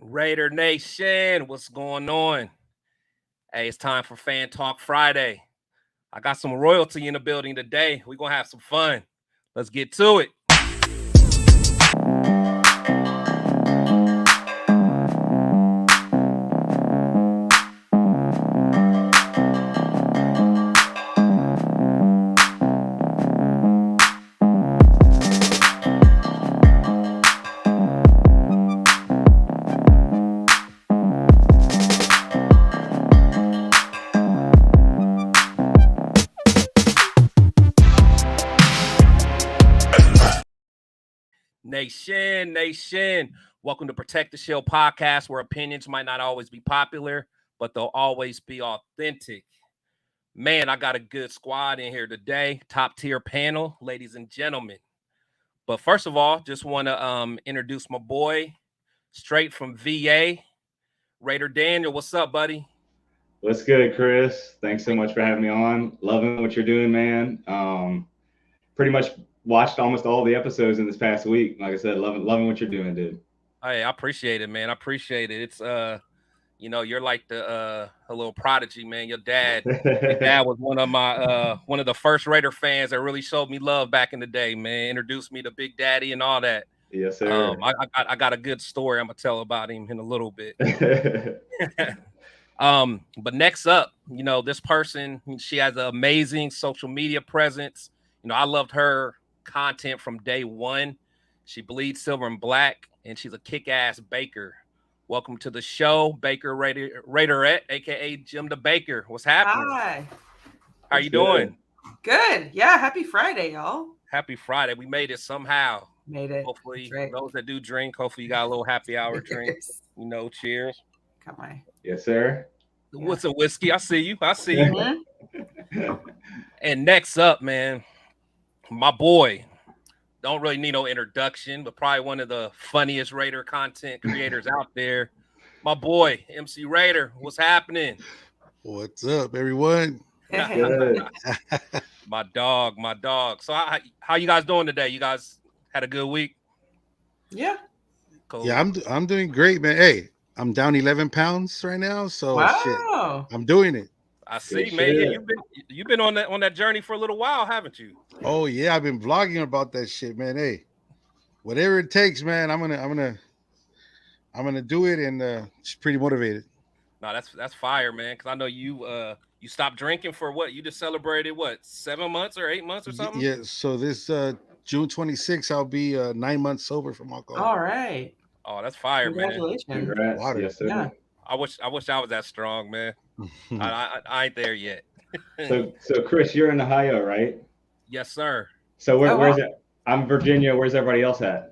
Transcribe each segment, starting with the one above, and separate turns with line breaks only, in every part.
Raider Nation, what's going on? Hey, it's time for Fan Talk Friday. I got some royalty in the building today. We're going to have some fun. Let's get to it. Nation, welcome to Protect the Shield podcast, where opinions might not always be popular, but they'll always be authentic. Man, I got a good squad in here today, top tier panel, ladies and gentlemen. But first of all, just want to introduce my boy, straight from VA, Raider Daniel. What's up, buddy?
What's good, Chris? Thanks so much for having me on. Loving what you're doing, man. Pretty much watched almost all the episodes in this past week. Like I said, loving what you're doing, dude.
Hey, I appreciate it, man. I appreciate it. It's you're like a little prodigy, man. Your dad was one of the first Raider fans that really showed me love back in the day, man. Introduced me to Big Daddy and all that.
Yes, sir.
I got a good story I'm gonna tell about him in a little bit. But next up, this person, she has an amazing social media presence. I loved her content from day one. She bleeds silver and black, and she's a kick-ass baker. Welcome to the show, Baker Raiderette, aka Jim the Baker. What's happening?
Hi.
How you doing?
Good. Yeah. Happy Friday, y'all.
Happy Friday. We made it somehow.
Made it.
Hopefully,
right.
Those that do drink, hopefully you got a little happy hour drink. Cheers.
Come on.
Yes, sir.
What's a whiskey? I see you. Mm-hmm. And next up, man, my boy. Don't really need no introduction, but probably one of the funniest Raider content creators out there. My boy, MC Raider. What's happening?
What's up, everyone?
My dog. So how you guys doing today? You guys had a good week?
Yeah.
Cool. Yeah, I'm doing great, man. Hey, I'm down 11 pounds right now, so shit, I'm doing it.
I see, man. Yeah, you've been on that journey for a little while, haven't you?
Oh yeah, I've been vlogging about that shit, man. Hey, whatever it takes, man. I'm gonna do it, and just pretty motivated.
No, that's fire, man. Because I know you stopped drinking for what? You just celebrated 7 months or 8 months or something?
Yeah. So this June 26th, I'll be 9 months sober from alcohol.
All right.
Oh, that's fire,
Congratulations.
man.
Congrats. Yes, sir.
Yeah.
I wish I was that strong, man. I ain't there yet.
So Chris, you're in Ohio, right?
Yes, sir.
So where's it? I'm Virginia. Where's everybody else at?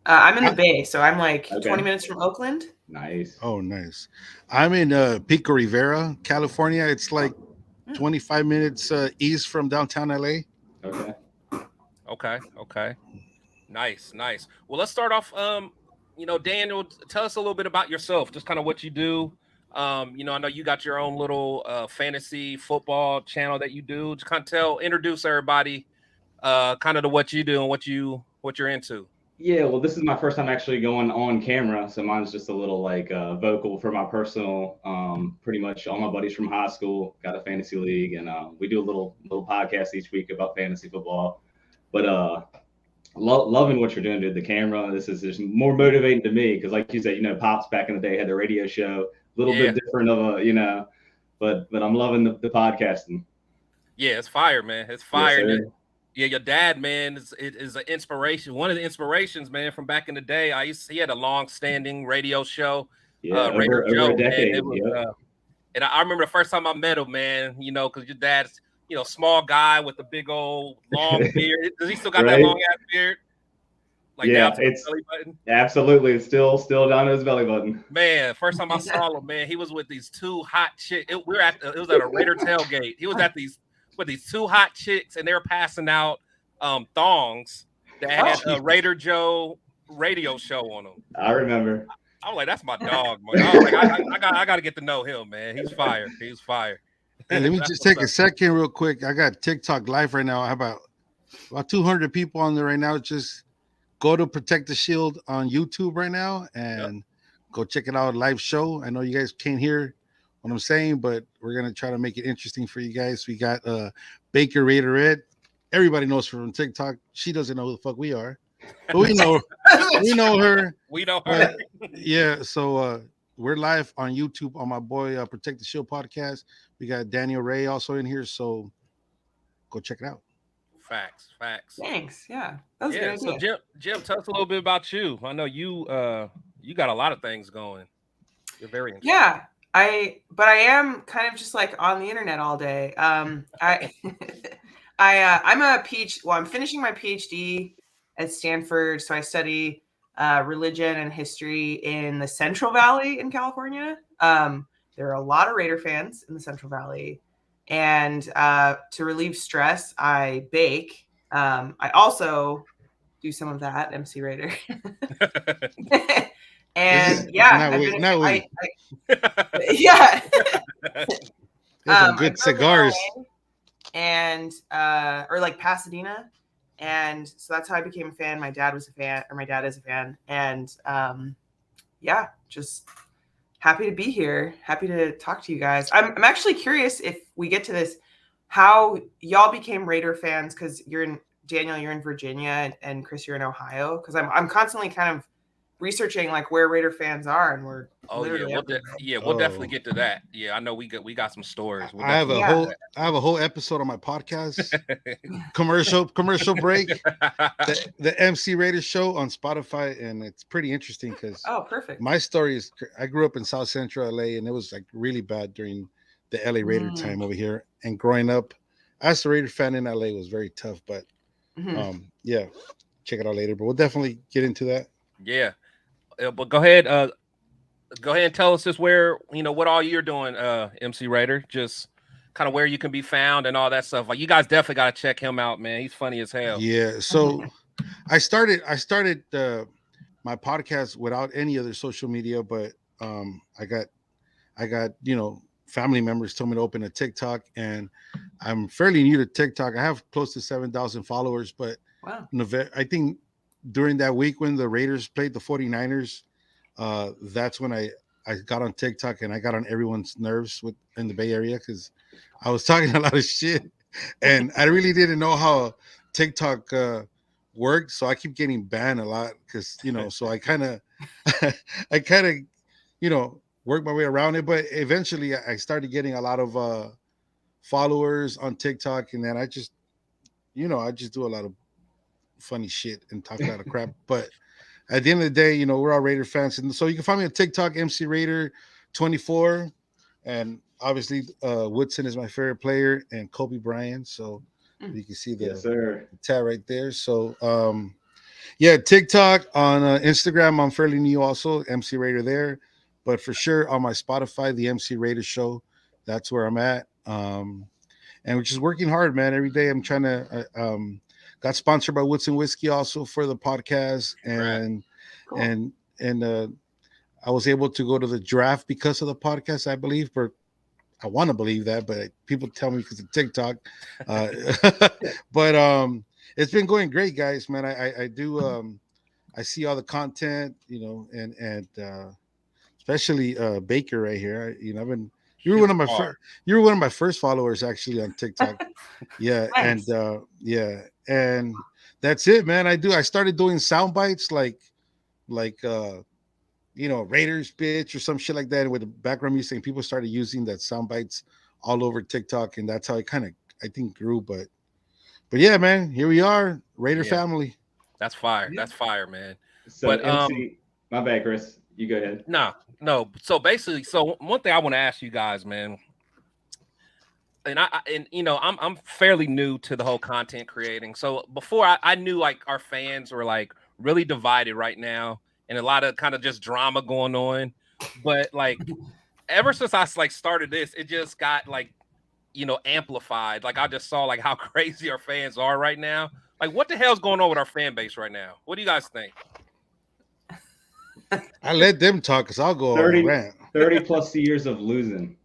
I'm in the Bay, so I'm 20 minutes from Oakland.
Nice.
Oh, nice. I'm in Pico Rivera, California. It's 25 minutes east from downtown LA.
Okay. Nice. Well, let's start off. Daniel, tell us a little bit about yourself, just kind of what you do. I know you got your own little fantasy football channel that you do. Just kind of introduce everybody kind of to what you do and what you're into.
Yeah, well, this is my first time actually going on camera, so mine's just a little vocal for my personal. Pretty much all my buddies from high school got a fantasy league, and we do a little podcast each week about fantasy football. But loving what you're doing, dude. The camera, this is just more motivating to me because, like you said, Pops back in the day had the radio show, a little bit different of but I'm loving the podcasting.
Yeah, it's fire, man. It's fire.
Yes,
yeah, your dad, man, is an inspiration. One of the inspirations, man, from back in the day. He had a long-standing radio show.
Yeah, over a decade.
And I remember the first time I met him, man. Because your dad's small guy with a big old long beard. Does he still got that long ass beard?
Down to his belly button? Absolutely. It's still down to his belly button.
Man, first time I saw him, man, he was with these two hot chicks. It was at a Raider tailgate. He was with these two hot chicks, and they were passing out thongs that had a Raider Joe radio show on them.
I remember.
I was like, that's my dog, man. I was like, I got to get to know him, man. He's fire.
Hey, let me just take a second real quick. I got TikTok live right now. I have about 200 people on there right now, just go to Protect the Shield on YouTube right now and go check it out, live show. I know you guys can't hear what I'm saying, but we're gonna try to make it interesting for you guys. We got Baker Raiderette. Everybody knows her from TikTok. She doesn't know who the fuck we are, but we know her.
We know her.
But, yeah, so we're live on YouTube on my boy Protect the Shield podcast. We got Daniel Ray also in here, so go check it out.
Facts.
Thanks. Yeah, that was a good
So
idea.
Jim, tell us a little bit about you. I know you got a lot of things going. You're very interesting.
Yeah, I am kind of just like on the internet all day. I'm I'm finishing my PhD at Stanford, so I study religion and history in the Central Valley in California. There are a lot of Raider fans in the Central Valley, and to relieve stress, I bake. I also do some of that, MC Raider. And yeah, yeah.
Some good cigars.
And or like Pasadena. And so that's how I became a fan. My dad is a fan. And yeah, just happy to be here. Happy to talk to you guys. I'm actually curious if we get to this, how y'all became Raider fans, because Daniel, you're in Virginia, and Chris, you're in Ohio. Because I'm constantly kind of researching like where Raider fans are, and we're
we'll definitely get to that. Yeah, I know we got some stories.
I have a whole episode on my podcast. commercial break. The MC Raider show on Spotify, and it's pretty interesting because
perfect.
My story is I grew up in South Central LA, and it was like really bad during the LA Raider time over here. And growing up as a Raider fan in LA was very tough. But yeah, check it out later. But we'll definitely get into that.
Yeah. But go ahead and tell us just where, what all you're doing, MC Raider, just kind of where you can be found and all that stuff. Like, you guys definitely got to check him out, man. He's funny as hell.
Yeah. So I started my podcast without any other social media, but I got family members told me to open a TikTok, and I'm fairly new to TikTok. I have close to 7,000 followers, but
wow.
I think during that week when the Raiders played the 49ers, that's when I got on TikTok, and I got on everyone's nerves in the Bay Area because I was talking a lot of shit, and I really didn't know how TikTok worked, so I keep getting banned a lot because so I kind of worked my way around it, but eventually I started getting a lot of followers on TikTok, and then I just do a lot of funny shit and talk a lot of crap. But at the end of the day, we're all Raider fans, and so you can find me on TikTok, MC Raider 24, and obviously Woodson is my favorite player, and Kobe Bryant. So you can see the tab right there. So TikTok, on Instagram, I'm fairly new also, MC Raider there, but for sure on my Spotify, the MC Raider Show, that's where I'm at. And we're just working hard, man. Every day I'm trying to got sponsored by Woodson Whiskey also for the podcast, and cool. and I was able to go to the draft because of the podcast, I believe, but I want to believe that, but people tell me because of TikTok. But it's been going great, guys, man. I do I see all the content, and especially Baker right here. I've been you were one of my first followers actually on TikTok. Yeah, nice. And and that's it, man. I started doing sound bites like Raiders bitch or some shit like that with the background music, and people started using that sound bites all over TikTok, and that's how it kind of I think grew. But yeah, man, here we are, Raider family.
That's fire. That's fire, man.
So but MC, my bad, Chris. You go ahead.
No. So basically, one thing I want to ask you guys, man, and I'm fairly new to the whole content creating. So before I knew like our fans were like really divided right now, and a lot of kind of just drama going on. But like ever since I like started this, it just got like amplified. Like I just saw like how crazy our fans are right now. Like what the hell's going on with our fan base right now? What do you guys think?
I let them talk because I'll go
30 plus years of losing.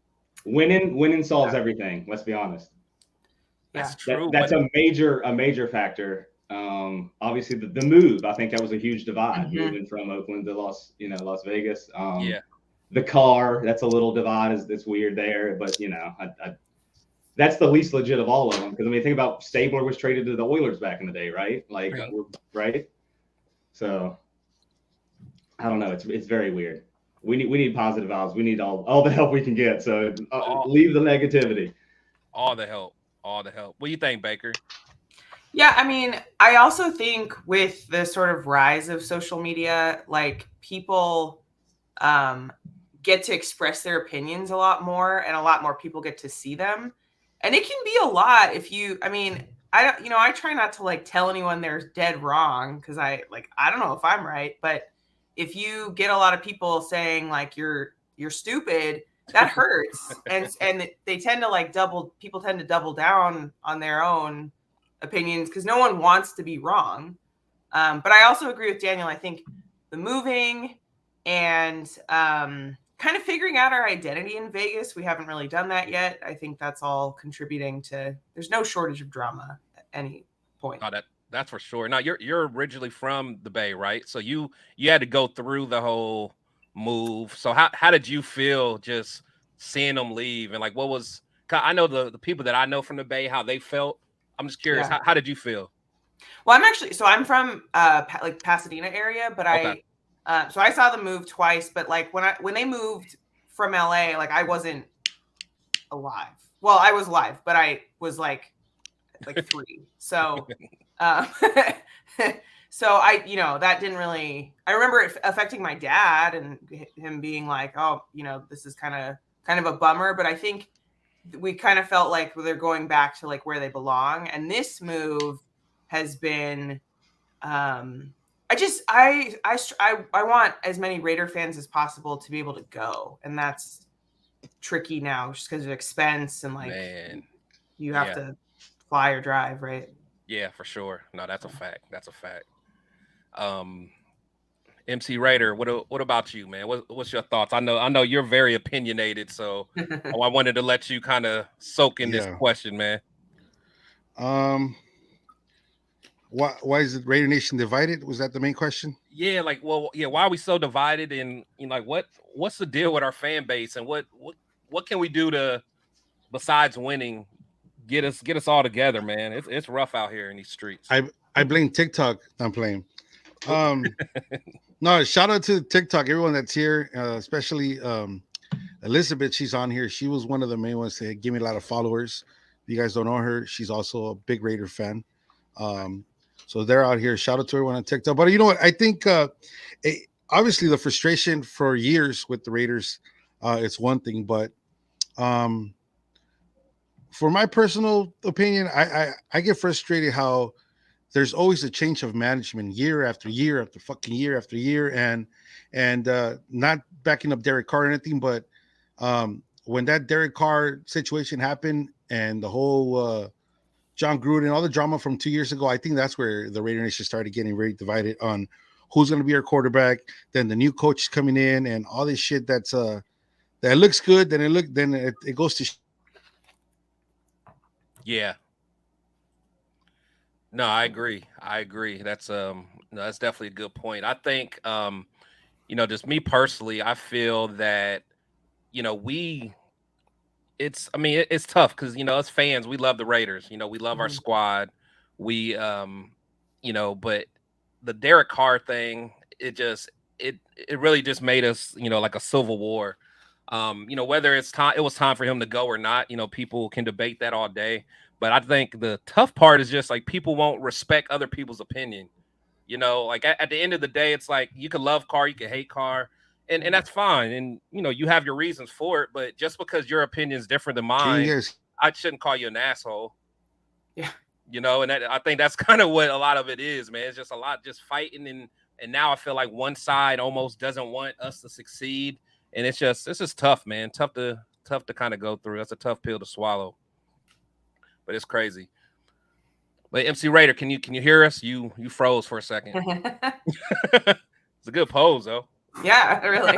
Winning solves everything. Let's be honest.
That's true.
That's a major factor Obviously the move, I think that was a huge divide,
Mhm.
moving from Oakland to Las Vegas.
Yeah.
The car, that's a little divide. It's weird there, but that's the least legit of all of them. Because I mean, think about Stabler was traded to the Oilers back in the day, right? Like, right? So I don't know. It's very weird. We need positive vibes. We need all the help we can get. So leave the negativity.
All the help. All the help. What do you think, Baker?
Yeah, I mean, I also think with the sort of rise of social media, like people get to express their opinions a lot more, and a lot more people get to see them. And it can be a lot if you, I mean, I try not to like tell anyone they're dead wrong, because I don't know if I'm right, but if you get a lot of people saying like you're stupid, that hurts. and they tend to people tend to double down on their own opinions because no one wants to be wrong. But I also agree with Daniel. I think the moving and kind of figuring out our identity in Vegas, we haven't really done that yet. I think that's all contributing to, there's no shortage of drama at any point.
Oh, that's for sure. Now you're originally from the Bay, right? So you had to go through the whole move. So how did you feel just seeing them leave? And like, what was, I know the people that I know from the Bay, how they felt. I'm just curious.
Yeah.
How did you feel?
Well, I'm from like Pasadena area, but
Okay.
So I saw them move twice, but like when they moved from LA, like I wasn't alive. Well, I was alive, but I was like 3. So so that didn't really, I remember it affecting my dad and him being like, oh, this is kind of a bummer, but I think we kind of felt like they're going back to like where they belong. And this move has been, I want as many Raider fans as possible to be able to go. And that's tricky now just because of expense and like,
Man.
you have to fly or drive, right?
Yeah, for sure. No, that's a fact. That's a fact. MC Raider, what about you, man? What's your thoughts? I know you're very opinionated, so I wanted to let you kind of soak in this question, man.
Why is it Raider Nation divided? Was that the main question?
Yeah, like, well, yeah. Why are we so divided? And like, what's the deal with our fan base? And what can we do to, besides winning, get us all together, man? It's rough out here in these streets.
I blame TikTok. I'm playing. No, shout out to TikTok, everyone that's here, especially Elizabeth. She's on here. She was one of the main ones to give me a lot of followers. If you guys don't know her, she's also a big Raider fan. So they're out here. Shout out to everyone on TikTok. But you know what? I think obviously the frustration for years with the Raiders, it's one thing. But for my personal opinion, I get frustrated how there's always a change of management year after year after fucking year after year, and not backing up Derek Carr or anything, but when that Derek Carr situation happened and the whole John Gruden, all the drama from 2 years ago, I think that's where the Raider Nation started getting very divided on who's going to be our quarterback. Then the new coach is coming in and all this shit that looks good. Then it goes to.
Yeah. No, I agree. That's that's definitely a good point. I think just me personally, I feel that it's tough because us fans, we love the Raiders. We love our squad. We but the Derek Carr thing, it really just made us like a civil war. Whether it was time for him to go or not, people can debate that all day. But I think the tough part is just like people won't respect other people's opinion. Like at the end of the day, it's like you can love Carr, you can hate Carr, and that's fine. And you have your reasons for it. But just because your opinion is different than mine, I shouldn't call you an asshole.
Yeah.
And I think that's kind of what a lot of it is, man. It's just a lot just fighting, and now I feel like one side almost doesn't want us to succeed, and it's just tough, man. Tough to kind of go through. That's a tough pill to swallow. But it's crazy. But MC Raider, can you hear us? You froze for a second. It's a good pose, though.
Yeah, really.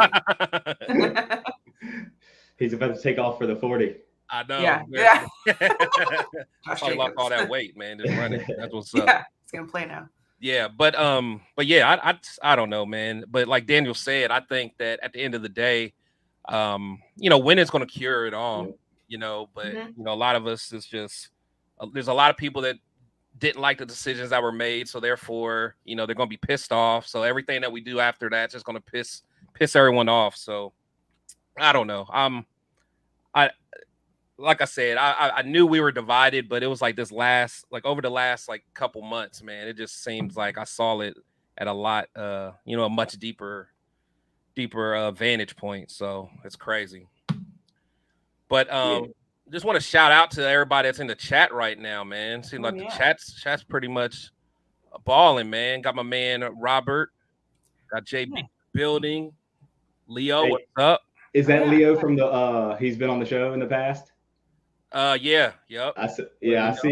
He's about to take off for the 40.
I know.
Yeah.
That's why I lost all that weight, man. Just running. That's what's up.
Yeah, It's gonna play now.
Yeah, but yeah, I don't know, man. But like Daniel said, I think that at the end of the day, winning's going to cure it all. But a lot of us is just there's a lot of people that didn't like the decisions that were made, so therefore, they're going to be pissed off. So everything that we do after that's just going to piss everyone off. So I don't know. Like I said, I knew we were divided, but it was like over the last couple months, man, it just seems like I saw it at a lot, a much deeper vantage point. So it's crazy. But just want to shout out to everybody that's in the chat right now, man. Seems like the chat's pretty much balling, man. Got my man Robert, got JB building, Leo, what's up?
Is that Leo from the he's been on the show in the past?
Yeah, yep.
I see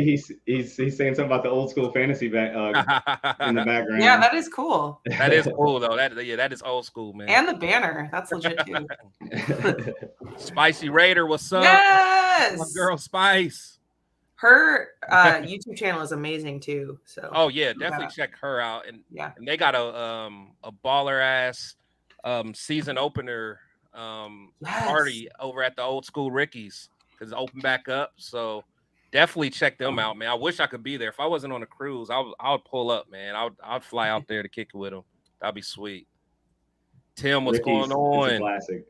he's saying something about the old school fantasy in the background.
Yeah, that is cool.
That is cool though. That is old school, man.
And the banner, that's legit too.
Spicy Raider, what's up?
Yes,
my girl Spice.
Her YouTube channel is amazing too. So
definitely check her out. And they got a baller ass season opener party over at the Old School Ricky's. Because it's open back up, so definitely check them out, man. I wish I could be there. If I wasn't on a cruise, I would pull up, man. I'd fly out there to kick it with them. That'd be sweet. Tim, what's going on?
It's a classic.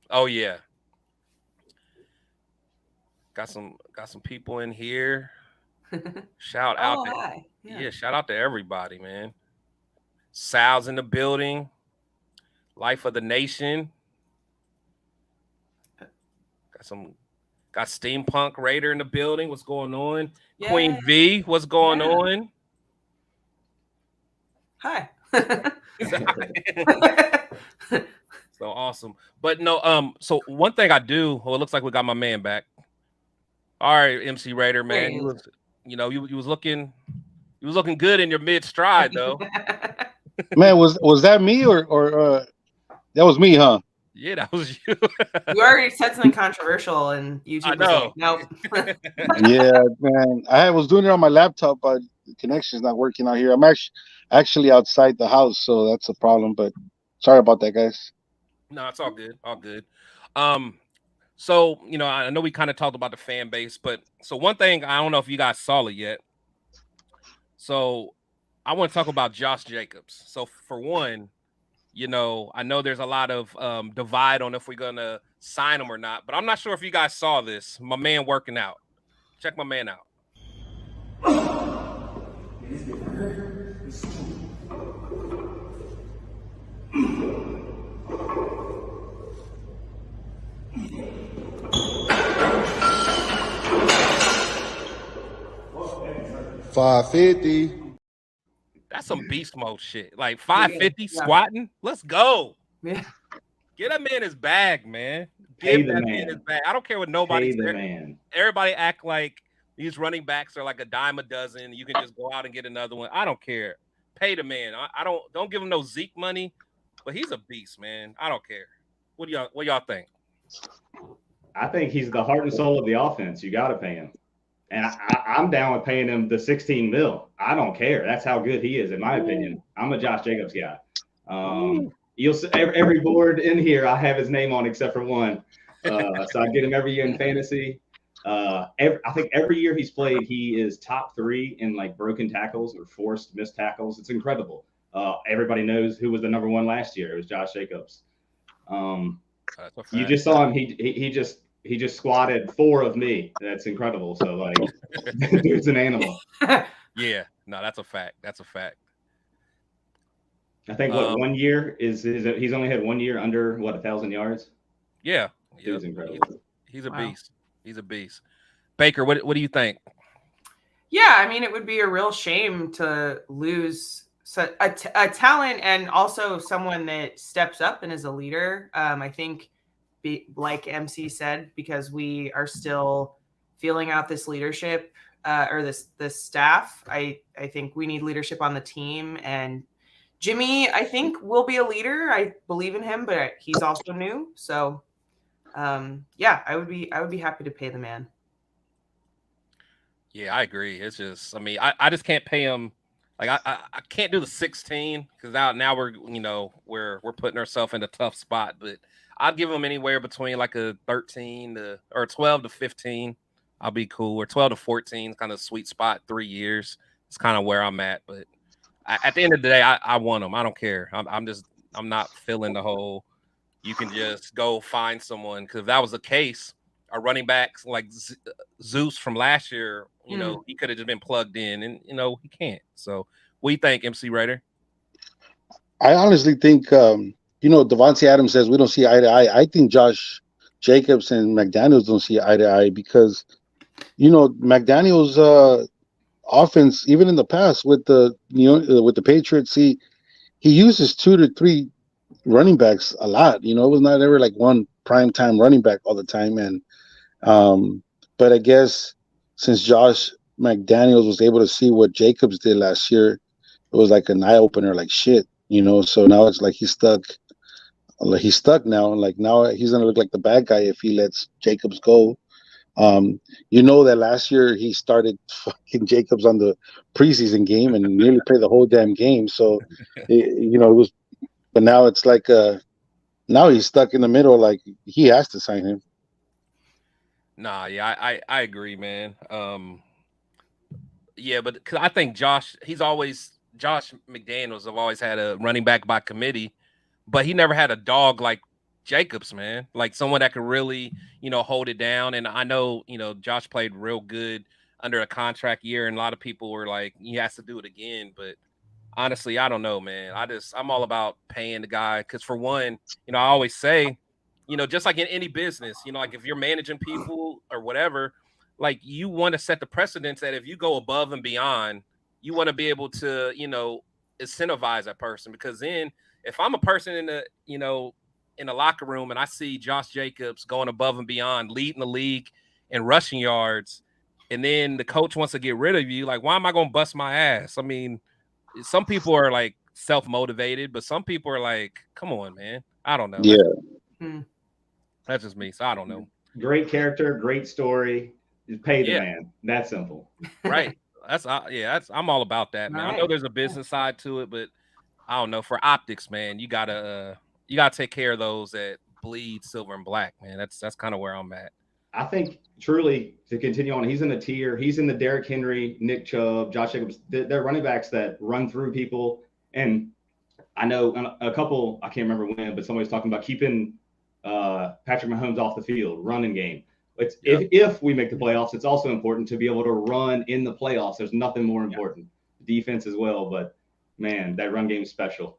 Oh yeah, got some people in here. Shout out to shout out to everybody, man. Sal's in the building. Life of the Nation. Got Steampunk Raider in the building. What's going on? Yay. Queen V, what's going on?
Hi.
So awesome. But no, so one thing I do, it looks like we got my man back. All right, MC Raider, man. You was looking good in your mid stride though.
Man, was that me or that was me, huh?
Yeah, that was you.
You already said something controversial, and YouTube.
I know.
Nope.
Yeah, man. I was doing it on my laptop, but the connection's not working out here. I'm actually outside the house, so that's a problem. But sorry about that, guys.
No, it's all good. All good. So I know we kind of talked about the fan base, but so one thing I don't know if you guys saw it yet. So I want to talk about Josh Jacobs. So for one. I know there's a lot of divide on if we're going to sign him or not, but I'm not sure if you guys saw this. My man working out. Check my man out.
$550.
That's some beast mode shit. Like 550 squatting. Let's go.
Yeah.
Get him in his bag, man. Get that man in his bag. I don't care what nobody says. Everybody act like these running backs are like a dime a dozen. You can just go out and get another one. I don't care. Pay the man. I don't give him no Zeke money, but he's a beast, man. I don't care. What y'all think?
I think he's the heart and soul of the offense. You got to pay him. And I'm down with paying him the $16 million. I don't care. That's how good he is, in my opinion. I'm a Josh Jacobs guy. You'll see every board in here, I have his name on except for one. So I get him every year in fantasy. I think every year he's played, he is top 3 in like broken tackles or forced missed tackles. It's incredible. Everybody knows who was the number 1 last year. It was Josh Jacobs. You just saw him. He just squatted 4 of me. That's incredible. So like, dude's an animal.
Yeah, no, that's a fact. That's a fact.
I think 1 year he's only had 1 year under 1,000 yards.
Yeah,
dude's incredible.
He's a beast. He's a beast. Baker, what do you think?
Yeah, I mean, it would be a real shame to lose a talent and also someone that steps up and is a leader. I think. Like MC said, because we are still feeling out this leadership or this staff. I think we need leadership on the team, and Jimmy, I think, will be a leader. I believe in him, but he's also new. So I would be happy to pay the man.
Yeah, I agree. It's just, I mean, I just can't pay him Like I can't do the 16 because now we're we're putting ourselves in a tough spot. But I'd give him anywhere between like a 13 or 12 to 15. I'll be cool. Or 12 to 14 kind of sweet spot. 3 years. It's kind of where I'm at. But at the end of the day, I want him. I don't care. I'm not feeling the whole. You can just go find someone because if that was the case, our running backs like Zeus from last year, he could have just been plugged in, and he can't. So, what do you think, MC Raider?
I honestly think, Devontae Adams says we don't see eye to eye. I think Josh Jacobs and McDaniels don't see eye to eye because, McDaniels' offense, even in the past with the Patriots, he uses 2 to 3 running backs a lot. It was not ever like one prime time running back all the time, and but I guess since Josh McDaniels was able to see what Jacobs did last year, it was like an eye opener. Like shit, So now it's like he's stuck. He's stuck now. Like now he's gonna look like the bad guy if he lets Jacobs go. That last year he started fucking Jacobs on the preseason game and nearly played the whole damn game. So, it was. But now it's like now he's stuck in the middle. Like he has to sign him.
Nah, yeah, I agree, man. Yeah, but cause I think Josh McDaniels have always had a running back by committee, but he never had a dog like Jacobs, man. Like someone that could really, hold it down. And I know, Josh played real good under a contract year, and a lot of people were like, he has to do it again. But honestly, I don't know, man. I'm all about paying the guy because for one, I always say, just like in any business, like if you're managing people or whatever, like you want to set the precedence that if you go above and beyond, you want to be able to, incentivize that person. Because then if I'm a person in the locker room and I see Josh Jacobs going above and beyond, leading the league in rushing yards, and then the coach wants to get rid of you, like, why am I going to bust my ass? I mean, some people are like self-motivated, but some people are like, come on, man. I don't know.
Yeah.
That's just me. So I don't know.
Great character, great story. Just pay the man. That's simple.
Right. I'm all about that, man. Right. I know there's a business side to it, but I don't know. For optics, man, you gotta take care of those that bleed silver and black, man. That's kind of where I'm at.
I think truly to continue on, he's in the tier. He's in the Derrick Henry, Nick Chubb, Josh Jacobs. They're running backs that run through people. And I know a couple, I can't remember when, but somebody's talking about keeping Patrick Mahomes off the field, running game. If we make the playoffs, it's also important to be able to run in the playoffs. There's nothing more important. Defense as well, but man, that run game is special.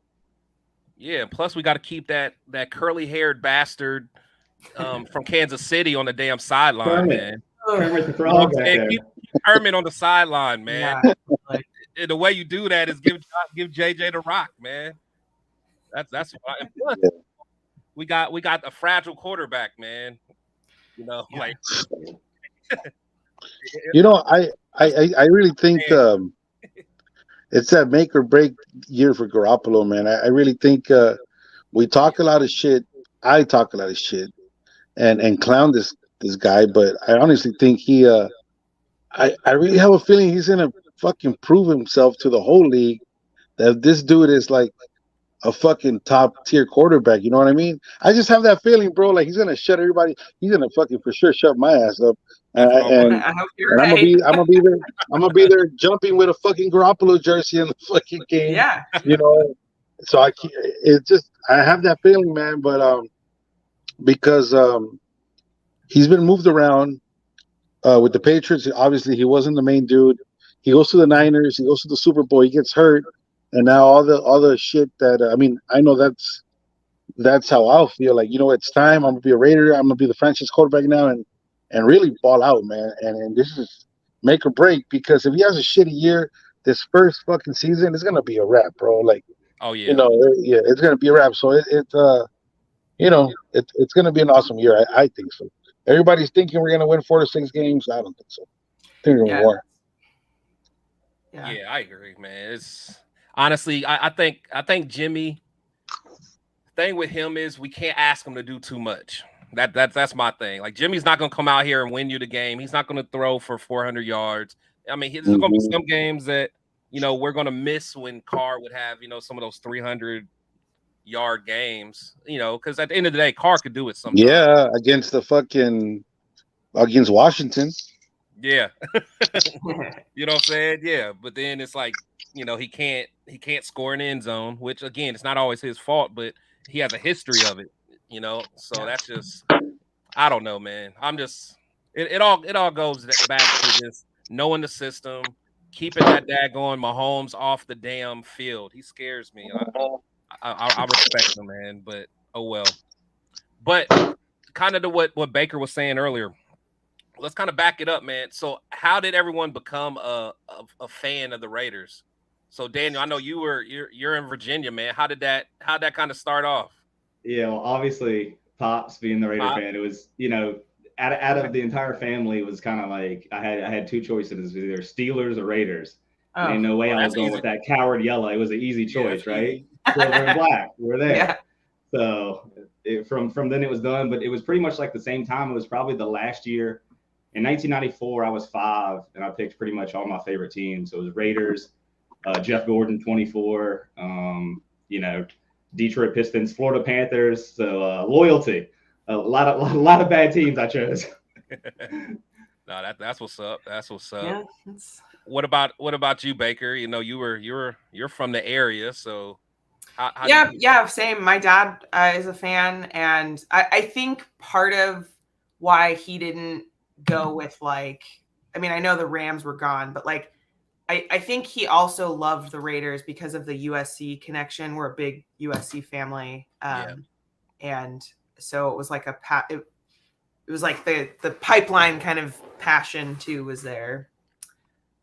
Yeah, plus we got to keep that curly-haired bastard from Kansas City on the damn sideline, man.
Kermit the Frog back there.
Keep Kermit on the sideline, man. Yeah. The way you do that is give JJ the rock, man. That's what we got a fragile quarterback, man. I
really think it's that make or break year for Garoppolo, man. I really think we talk a lot of shit. I talk a lot of shit and clown this guy, but I honestly think I really have a feeling he's gonna fucking prove himself to the whole league that this dude is like a fucking top tier quarterback. You know what I mean? I just have that feeling, bro. Like he's gonna shut everybody. He's gonna fucking for sure shut my ass up. And I'm gonna be there. I'm gonna be there jumping with a fucking Garoppolo jersey in the fucking game.
Yeah.
So I have that feeling, man. But because he's been moved around with the Patriots. Obviously, he wasn't the main dude. He goes to the Niners. He goes to the Super Bowl. He gets hurt. And now all the shit that I know that's how I'll feel. Like, it's time. I'm gonna be a Raider. I'm gonna be the franchise quarterback now and really ball out, man. And this is make or break because if he has a shitty year, this first fucking season is gonna be a wrap, bro. Like,
oh yeah,
it's gonna be a wrap. So it's gonna be an awesome year. I think so. Everybody's thinking we're gonna win 4 to 6 games. I don't think so. I think we're gonna win.
Yeah, I agree, man. It's honestly, I think Jimmy. The thing with him is we can't ask him to do too much. That's my thing. Like Jimmy's not gonna come out here and win you the game. He's not gonna throw for 400 yards. I mean, there's gonna be some games that we're going to miss when Carr would have, some of those 300-yard games, because at the end of the day, Carr could do it sometimes.
Yeah, against Washington.
Yeah. You know what I'm saying? Yeah. But then it's like, he can't score in the end zone, which again, it's not always his fault, but he has a history of it, So that's just, I don't know, man. It all goes back to just knowing the system, keeping that daggone Mahomes off the damn field. He scares me. I respect him, man, but oh well. But kind of to what Baker was saying earlier, let's kind of back it up, man. So how did everyone become a fan of the Raiders? So Daniel, I know you're in Virginia, man. How did that kind of start off?
Yeah, well, obviously Pops being the Raider fan, it was, out of the entire family, it was kind of like I had two choices. It was either Steelers or Raiders. And ain't no way I was going with that coward yellow. It was an easy choice, right? Silver and black. We're there.
Yeah.
So from then it was done, but it was pretty much like the same time. It was probably the last year. In 1994, I was 5, and I picked pretty much all my favorite teams. So it was Raiders, Jeff Gordon, 24, Detroit Pistons, Florida Panthers. So loyalty, a lot of bad teams I chose.
No, that's what's up. That's what's up.
Yeah,
What about you, Baker? You're from the area, so
how same. My dad is a fan, and I think part of why he didn't go with I know the Rams were gone, but I think he also loved the Raiders because of the USC connection. We're a big USC family, and so it was like it was like the pipeline kind of passion too was there.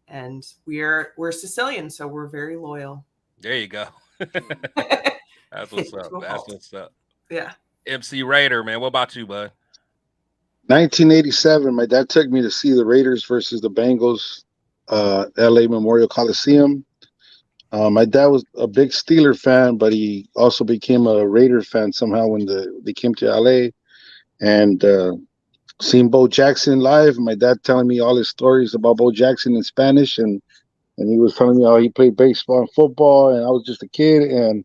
And we're Sicilian, so we're very loyal.
There you go. That's what's up. That's what's up.
Yeah.
MC Raider, man. What about you, bud?
1987, my dad took me to see the Raiders versus the Bengals, LA Memorial Coliseum. My dad was a big Steeler fan, but he also became a Raider fan somehow when they came to LA. And seeing Bo Jackson live, my dad telling me all his stories about Bo Jackson in Spanish, and he was telling me how he played baseball and football, and I was just a kid, and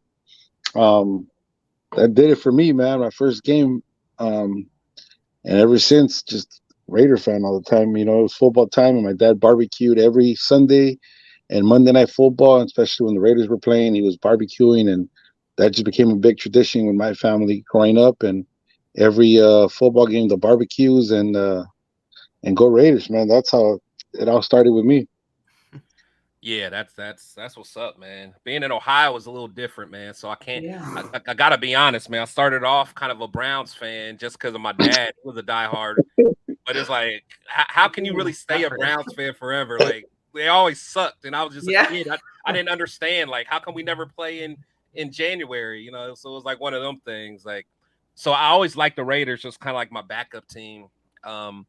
that did it for me, man. My first game, and ever since, just Raider fan all the time. It was football time, and my dad barbecued every Sunday and Monday Night Football, especially when the Raiders were playing. He was barbecuing, and that just became a big tradition with my family growing up. And every football game, the barbecues and go Raiders, man. That's how it all started with me.
Yeah, that's what's up, man. Being in Ohio is a little different, man. So I can't. Yeah. I gotta be honest, man. I started off kind of a Browns fan just because of my dad who was a diehard. But it's like, how can you really stay a Browns fan forever? Like they always sucked, and I was just a kid. I didn't understand how come we never play in January, So it was like one of them things, So I always liked the Raiders, just kind of like my backup team. And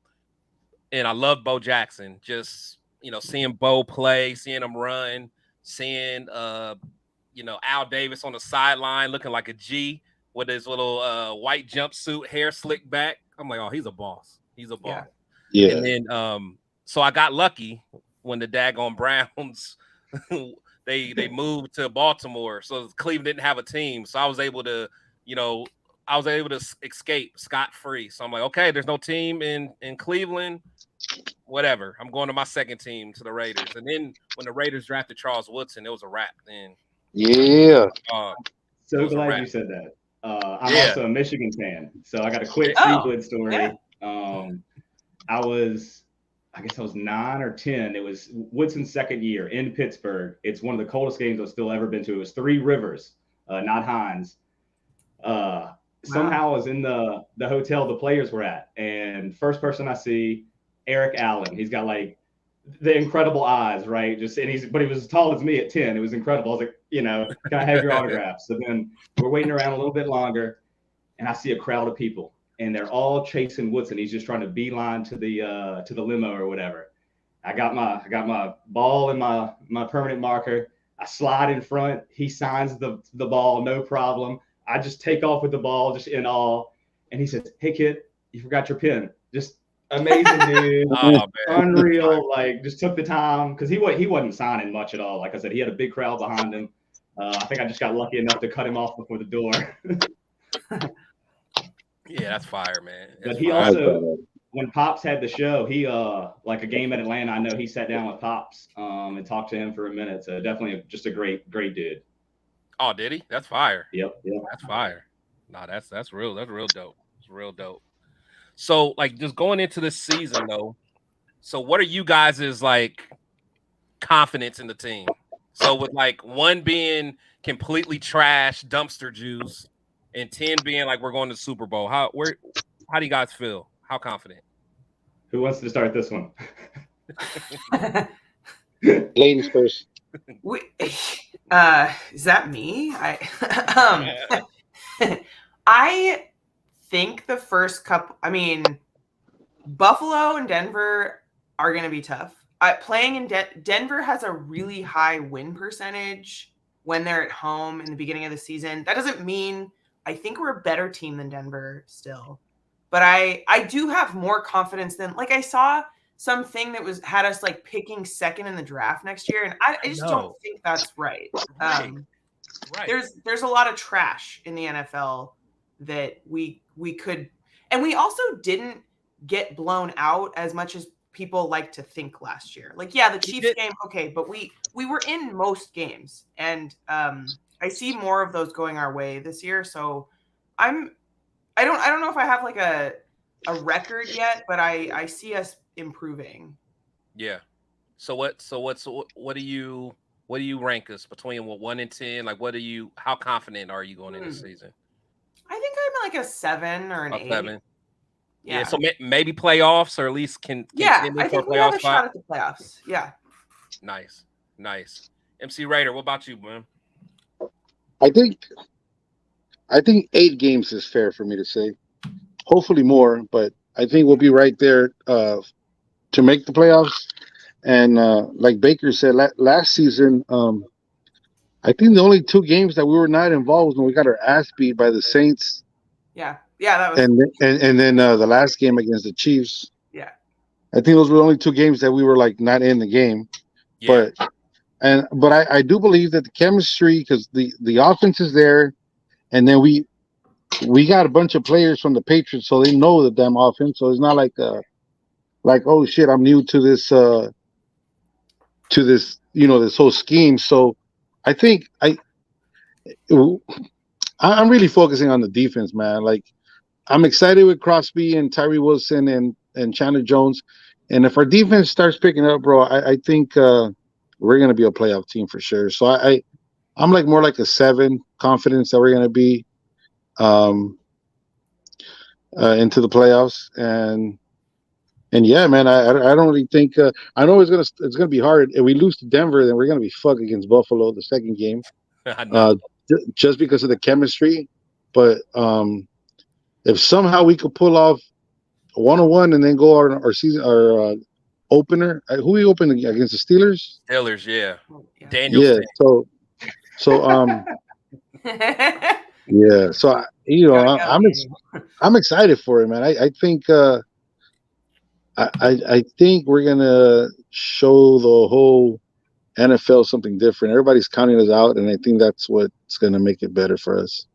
I love Bo Jackson. Just, seeing Bo play, seeing him run, seeing, Al Davis on the sideline looking like a G with his little white jumpsuit, hair slicked back. I'm like, oh, he's a boss. He's a boss.
Yeah.
And then, so I got lucky when the daggone Browns, they moved to Baltimore. So Cleveland didn't have a team. So I was able to, escape scot-free. So I'm like, okay, there's no team in Cleveland. Whatever. I'm going to my second team, to the Raiders. And then when the Raiders drafted Charles Woodson, it was a wrap then.
Yeah.
So glad you said that. I'm also a Michigan fan. So I got a quick Cleveland story. Yeah. I guess I was 9 or 10. It was Woodson's second year in Pittsburgh. It's one of the coldest games I've still ever been to. It was Three Rivers, not Hines. Somehow I was in the hotel the players were at, and first person I see, Eric Allen. He's got the incredible eyes, right? But he was as tall as me at 10. It was incredible. I was like, can I have your autograph? So then we're waiting around a little bit longer, and I see a crowd of people, and they're all chasing Woodson. He's just trying to beeline to the limo or whatever. I got my ball and my permanent marker. I slide in front. He signs the ball, no problem. I just take off with the ball, just in awe. And he says, "Hey, kid, you forgot your pen. Just Amazing dude.
Oh man,
Unreal. Like, just took the time because he wasn't signing much at all. Like I said, he had a big crowd behind him. I think I just got lucky enough to cut him off before the door.
Yeah, that's fire, man. That's
But he
fire.
also, when Pops had the show, he like a game at Atlanta, I know he sat down with Pops and talked to him for a minute. So definitely just a great dude.
Oh, did he? That's fire.
Yep.
That's fire. No, that's real. That's real dope. It's real dope. So, like, just going into this season, though. So, what are you guys' like confidence in the team? So, with like 1 being completely trash, dumpster juice, and 10 being like we're going to the Super Bowl. How do you guys feel? How confident?
Who wants to start this one?
Ladies first.
Is that me? I think the first couple. I mean, Buffalo and Denver are going to be tough. Playing in Denver has a really high win percentage when they're at home in the beginning of the season. That doesn't mean I think we're a better team than Denver still, but I do have more confidence than like I saw something that had us like picking second in the draft next year, and I just don't think that's right.
Right.
There's a lot of trash in the NFL that we could, and we also didn't get blown out as much as people like to think last year. Like, yeah, the Chiefs game, okay, but we were in most games, and I see more of those going our way this year. So I don't know if I have like a record yet, but I see us improving.
Yeah. So what do you rank us between 1 and 10? Like, how confident are you going into the season?
I think I'm like a 7 or an 8.
7. Yeah. So maybe playoffs, or at least can
I think we have a shot at the playoffs. Yeah.
Nice. MC Raider, what about you, man?
I think 8 games is fair for me to say. Hopefully more, but I think we'll be right there to make the playoffs. And like Baker said last season, I think the only 2 games that we were not involved was when we got our ass beat by the Saints.
Yeah, that was.
And then the last game against the Chiefs.
Yeah,
I think those were the only 2 games that we were like not in the game.
Yeah.
But I do believe that the chemistry, because the offense is there, and then we got a bunch of players from the Patriots, so they know the damn offense. So it's not like oh shit, I'm new to this this whole scheme. So I think I'm really focusing on the defense, man. Like, I'm excited with Crosby and Tyree Wilson and Chandler Jones, and if our defense starts picking up, bro, I think we're gonna be a playoff team for sure. So I'm like more like a 7 confidence that we're gonna be into the playoffs, and yeah, man, I don't really think I know it's gonna be hard. If we lose to Denver, then we're gonna be fucked against Buffalo the second game, just because of the chemistry. But if somehow we could pull off a 1-1 and then go our season opener, who we open against the Steelers?
Steelers, yeah.
Daniel. Yeah, so yeah, so I'm excited for it, man. I think I think we're gonna show the whole NFL something different. Everybody's counting us out, and I think that's what's gonna make it better for us.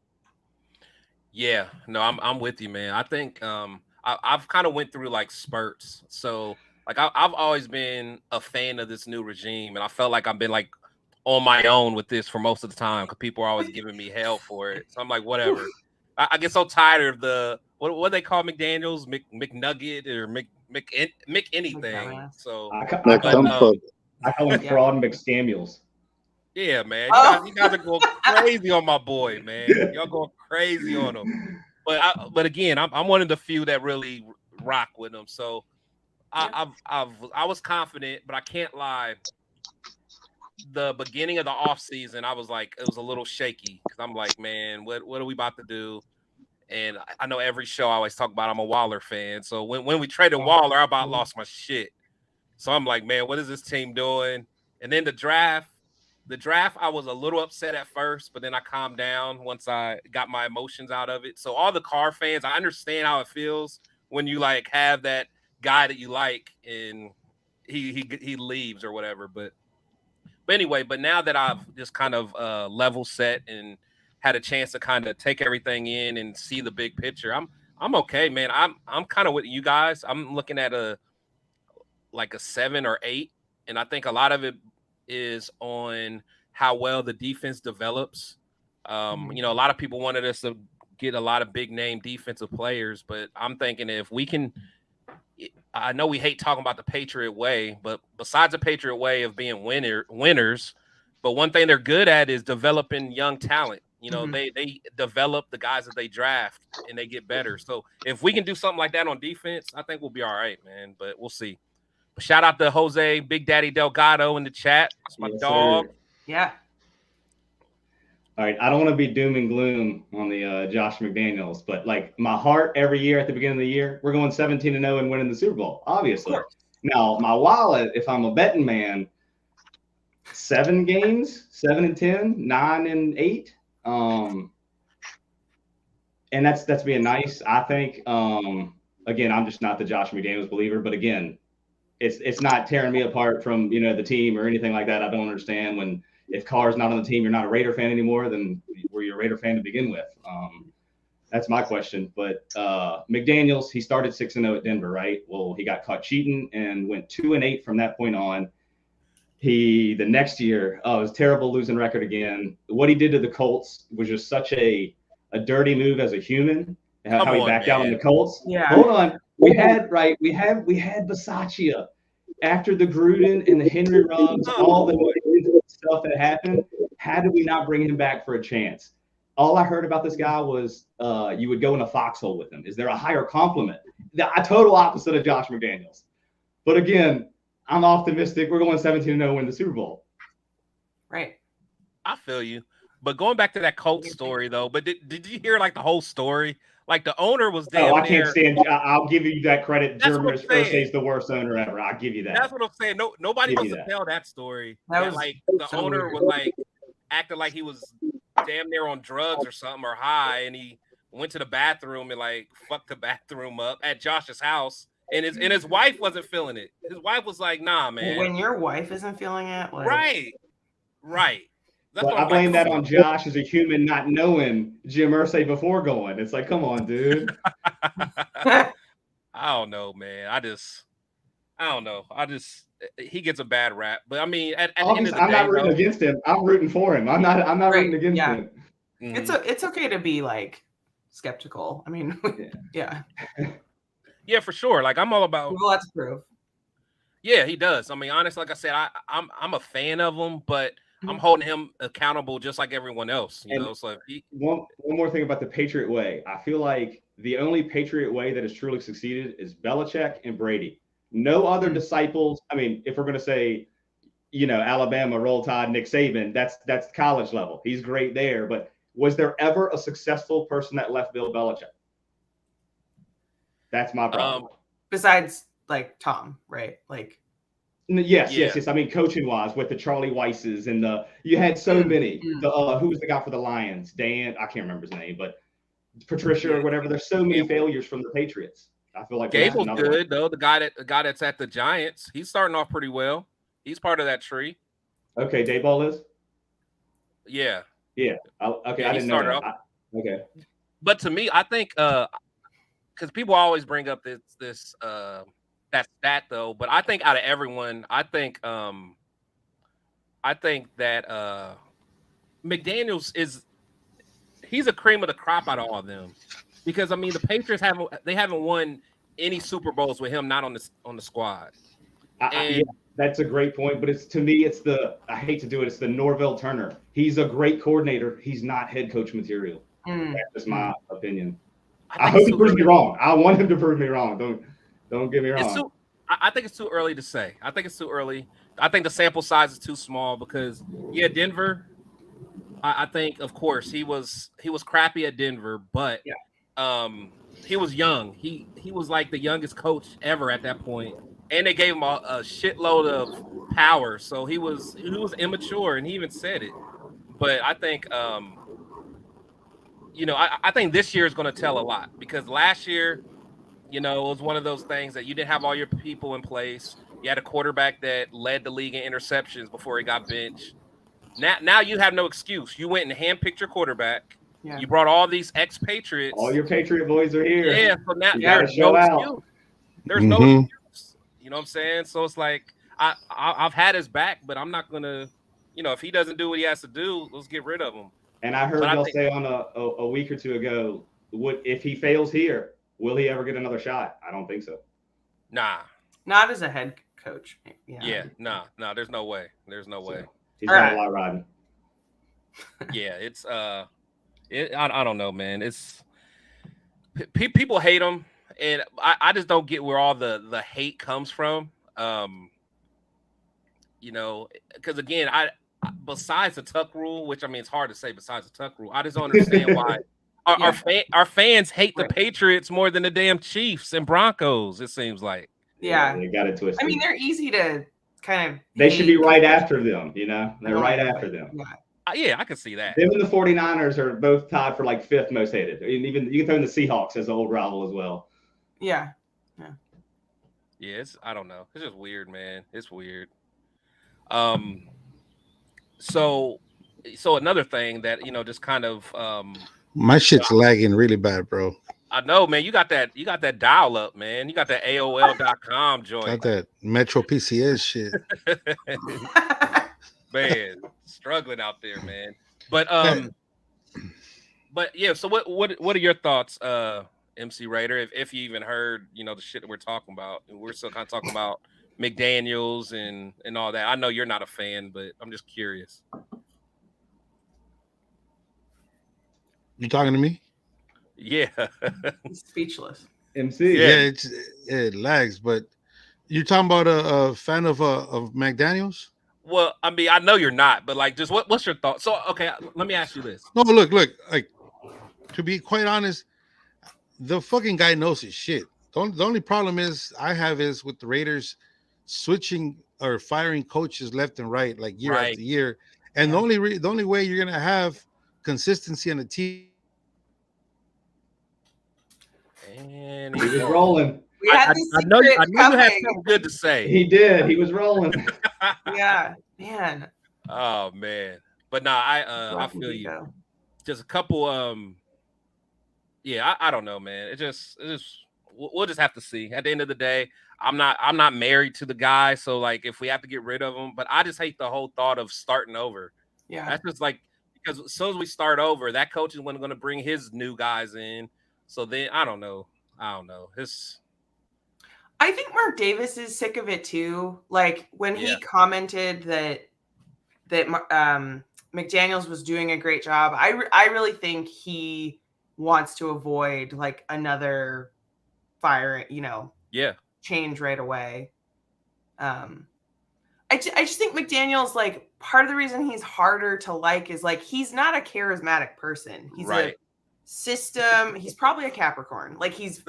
Yeah, no, I'm with you, man. I think I've kind of went through like spurts. So like I've always been a fan of this new regime, and I felt like I've been like on my own with this for most of the time because people are always giving me hell for it. So I'm like, whatever. I get so tired of the what they call McDaniels, McNugget or Mc anything. So
I call him Fraud and McSamuels.
Yeah, man. You guys are going crazy on my boy, man. Y'all going crazy on him. But again, I'm one of the few that really rock with him. So I was confident, but I can't lie. The beginning of the offseason, I was like, it was a little shaky because I'm like, man, what are we about to do? And I know every show I always talk about I'm a Waller fan. So when we traded Waller, I about lost my shit. So I'm like, man, what is this team doing? And then the draft, I was a little upset at first, but then I calmed down once I got my emotions out of it. So all the Carr fans, I understand how it feels when you like have that guy that you like, and he leaves or whatever. But anyway, but now that I've just kind of level set and had a chance to kind of take everything in and see the big picture, I'm okay, man. I'm kind of with you guys. I'm looking at a 7 or 8, and I think a lot of it is on how well the defense develops. A lot of people wanted us to get a lot of big name defensive players, but I'm thinking if we can, I know we hate talking about the Patriot way, but besides the Patriot way of being winners, but one thing they're good at is developing young talent. They develop the guys that they draft and they get better. So if we can do something like that on defense, I think we'll be all right, man. But we'll see. But shout out to Jose Big Daddy Delgado in the chat. It's my dog.
Sir. Yeah.
All right, I don't want to be doom and gloom on the Josh McDaniels, but like my heart every year at the beginning of the year, we're going 17-0 and winning the Super Bowl, obviously. Now, my wallet, if I'm a betting man, 7 games, 7-10, 9-8. And that's being nice, I think. Again, I'm just not the Josh McDaniels believer, but again, it's not tearing me apart from the team or anything like that. I don't understand when if Carr's not on the team, you're not a Raider fan anymore, then were you a Raider fan to begin with? That's my question. But McDaniels, he started 6-0 at Denver, right? Well, he got caught cheating and went 2-8 from that point on. The next year, it was terrible losing record again. What he did to the Colts was just such a dirty move as a human. How he backed out on the Colts.
Yeah.
Hold on. We had Bisaccia after the Gruden and the Henry Ruggs, all the stuff that happened. How did we not bring him back for a chance? All I heard about this guy was you would go in a foxhole with him. Is there a higher compliment? A total opposite of Josh McDaniels. But again, I'm optimistic. We're going 17-0 win the Super Bowl.
Right.
I feel you. But going back to that Colts story, though, but did you hear the whole story? The owner was damn
I can't stand. I'll give you that credit. Jeremy Irsay is the worst owner ever. I'll give you that.
That's what I'm saying. Nobody wants to tell that story. The owner was acting like he was damn near on drugs or something or high, and he went to the bathroom and fucked the bathroom up at Josh's house, and his wife wasn't feeling it. His wife was like, "Nah, man."
When your wife isn't feeling it,
right.
But I blame that on Josh as a human not knowing Jim Irsay before going. It's like, come on, dude.
I don't know, man. I don't know. He gets a bad rap. But I mean, at the end of the day,
I'm not rooting against him. I'm rooting for him. I'm not rooting against him.
Mm-hmm. It's okay to be skeptical. I mean, yeah.
Yeah, for sure. I'm all about.
Well, that's proof.
Yeah, he does. I mean, honestly, like I said, I'm a fan of him, but I'm holding him accountable just like everyone else. So
one more thing about the Patriot way. I feel like the only Patriot way that has truly succeeded is Belichick and Brady. No other disciples. I mean, if we're going to say, Alabama, Roll Tide, Nick Saban, that's college level. He's great there. But was there ever a successful person that left Bill Belichick? That's my problem.
Besides, Tom, right?
Yes. I mean, coaching wise, with the Charlie Weisses and you had so many. Who was the guy for the Lions? Dan, I can't remember his name, but Patricia or whatever. There's so many failures from the Patriots. I feel like
Gable's good though. The guy that's at the Giants, he's starting off pretty well. He's part of that tree.
Okay, Dayball is.
Yeah.
Yeah. Okay, I didn't know that. Okay.
But to me, I think because people always bring up this that stat though, but I think out of everyone, I think that McDaniels he's a cream of the crop out of all of them, because I mean the Patriots haven't won any Super Bowls with him not on the squad.
Yeah, that's a great point, but it's I hate to do it. It's the Norvell Turner. He's a great coordinator. He's not head coach material. That's just my opinion. I hope he proves me wrong. I want him to prove me wrong. Don't get me wrong.
I think it's too early to say. I think it's too early. I think the sample size is too small because Denver. I think of course he was crappy at Denver, but he was young. He was like the youngest coach ever at that point, and they gave him a shitload of power. So he was immature, and he even said it. But I think I think this year is going to tell a lot because last year You know, it was one of those things that you didn't have all your people in place. You had a quarterback that led the league in interceptions before he got benched. Now you have no excuse. You went and handpicked your quarterback.
Yeah.
You brought all these expatriates.
All your Patriot boys are here.
Yeah, so now
You gotta
there's no
show out.
excuse. There's no excuse. You know what I'm saying? So it's like I've had his back, but I'm not gonna, you know, if he doesn't do what he has to do, let's get rid of him.
And I heard y'all say on a week or two ago, if he fails here, will he ever get another shot? I don't think so.
Nah.
Not as a head coach.
Yeah. Nah. There's no way. There's no way.
He's got a lot riding.
Yeah, it's I don't know, man. It's people hate him, and I just don't get where all the hate comes from. You know, because again, besides the tuck rule, which I mean, it's hard to say besides the tuck rule, I just don't understand why our fans hate the Patriots more than the damn Chiefs and Broncos. It seems like.
Yeah,
they got it twisted.
I mean, they're easy to kind of.
They should be right after them. You know, they're right after them.
Yeah, I can see that.
Them and the 49ers are both tied for like 5th most hated. And even you can throw in the Seahawks as an old rival as well.
Yeah.
Yeah, I don't know. It's just weird, man. It's weird. So another thing that, you know, just kind of
my shit's lagging really bad, bro.
I know, man. You got that dial up, man. You got that AOL.com joint.
Got that Metro PCS shit.
Man, struggling out there, man. But yeah, so what are your thoughts, MC Raider, if you even heard, you know, the shit that we're talking about? And we're still kind of talking about McDaniels and all that. I know you're not a fan, but I'm just curious.
You talking to me?
Yeah.
He's speechless.
MC.
Yeah, it lags, but you're talking about a fan of McDaniels?
Well, I mean, I know you're not, but like, just what's your thought? So, okay, let me ask you this.
No, look, like, to be quite honest, the fucking guy knows his shit. The only problem I have is with the Raiders switching or firing coaches left and right, like year after year. And the only way you're gonna have consistency on the team.
And
he was rolling.
I know you had something good to say.
He did. He was rolling.
Yeah, man.
Oh man, but nah, I feel you. Just a couple. I don't know, man. It just we'll just have to see. At the end of the day, I'm not married to the guy, so like if we have to get rid of him, but I just hate the whole thought of starting over.
Yeah,
that's just like, because as soon as we start over, that coach is going to bring his new guys in. So then I don't know.
I think Mark Davis is sick of it too. Like when he commented that McDaniels was doing a great job, I really think he wants to avoid like another fire, you know, change right away. I just think McDaniels, like, part of the reason he's harder to like is like he's not a charismatic person. He's a system. He's probably a Capricorn. Like he's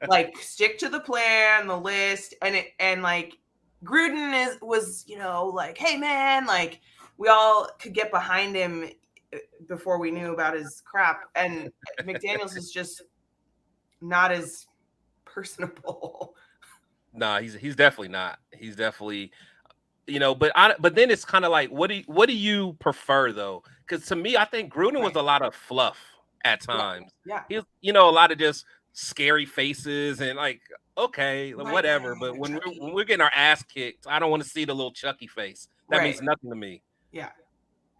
like stick to the plan, the list, and like Gruden was, you know, like, hey man, like we all could get behind him before we knew about his crap. And McDaniels is just not as personable.
Nah, he's definitely not. He's definitely, you know, but then it's kind of like, what do you prefer though? Because to me, I think Gruden was a lot of fluff at times.
Yeah.
He's, you know, a lot of just scary faces and like, okay, whatever. But when we're getting our ass kicked, I don't want to see the little Chucky face. That means nothing to me.
Yeah.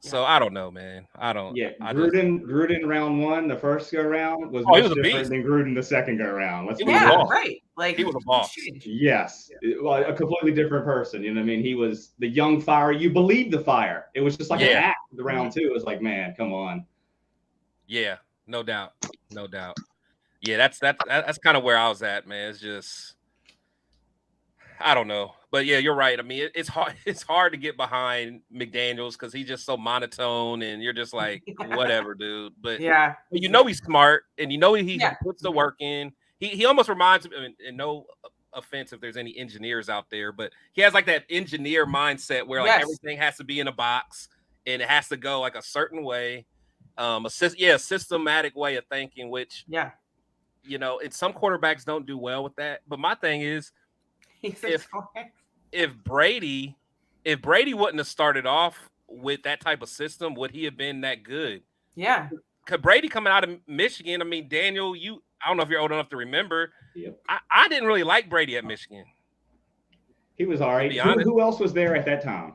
So I don't know, man. I don't.
Yeah, Gruden round one, the first go round was much different than Gruden the second go round.
Right. Like
he was a boss.
Yes, well, a completely different person. You know what I mean? He was the young fire. You believed the fire. It was just like an act. The round two, it was like, man, come on.
Yeah, no doubt. Yeah, that's kind of where I was at, man. It's just, I don't know. But yeah, you're right. I mean, it's hard. It's hard to get behind McDaniels because he's just so monotone, and you're just like, whatever, dude. But you know he's smart, and you know he puts the work in. He almost reminds me, and no offense if there's any engineers out there, but he has like that engineer mindset where like everything has to be in a box and it has to go like a certain way, a systematic way of thinking. Which you know, and some quarterbacks don't do well with that. But my thing is, if Brady wouldn't have started off with that type of system, would he have been that good?
Yeah.
Because Brady coming out of Michigan, I mean, Daniel, I don't know if you're old enough to remember.
Yep.
I didn't really like Brady at Michigan.
He was all right. Who else was there at that time?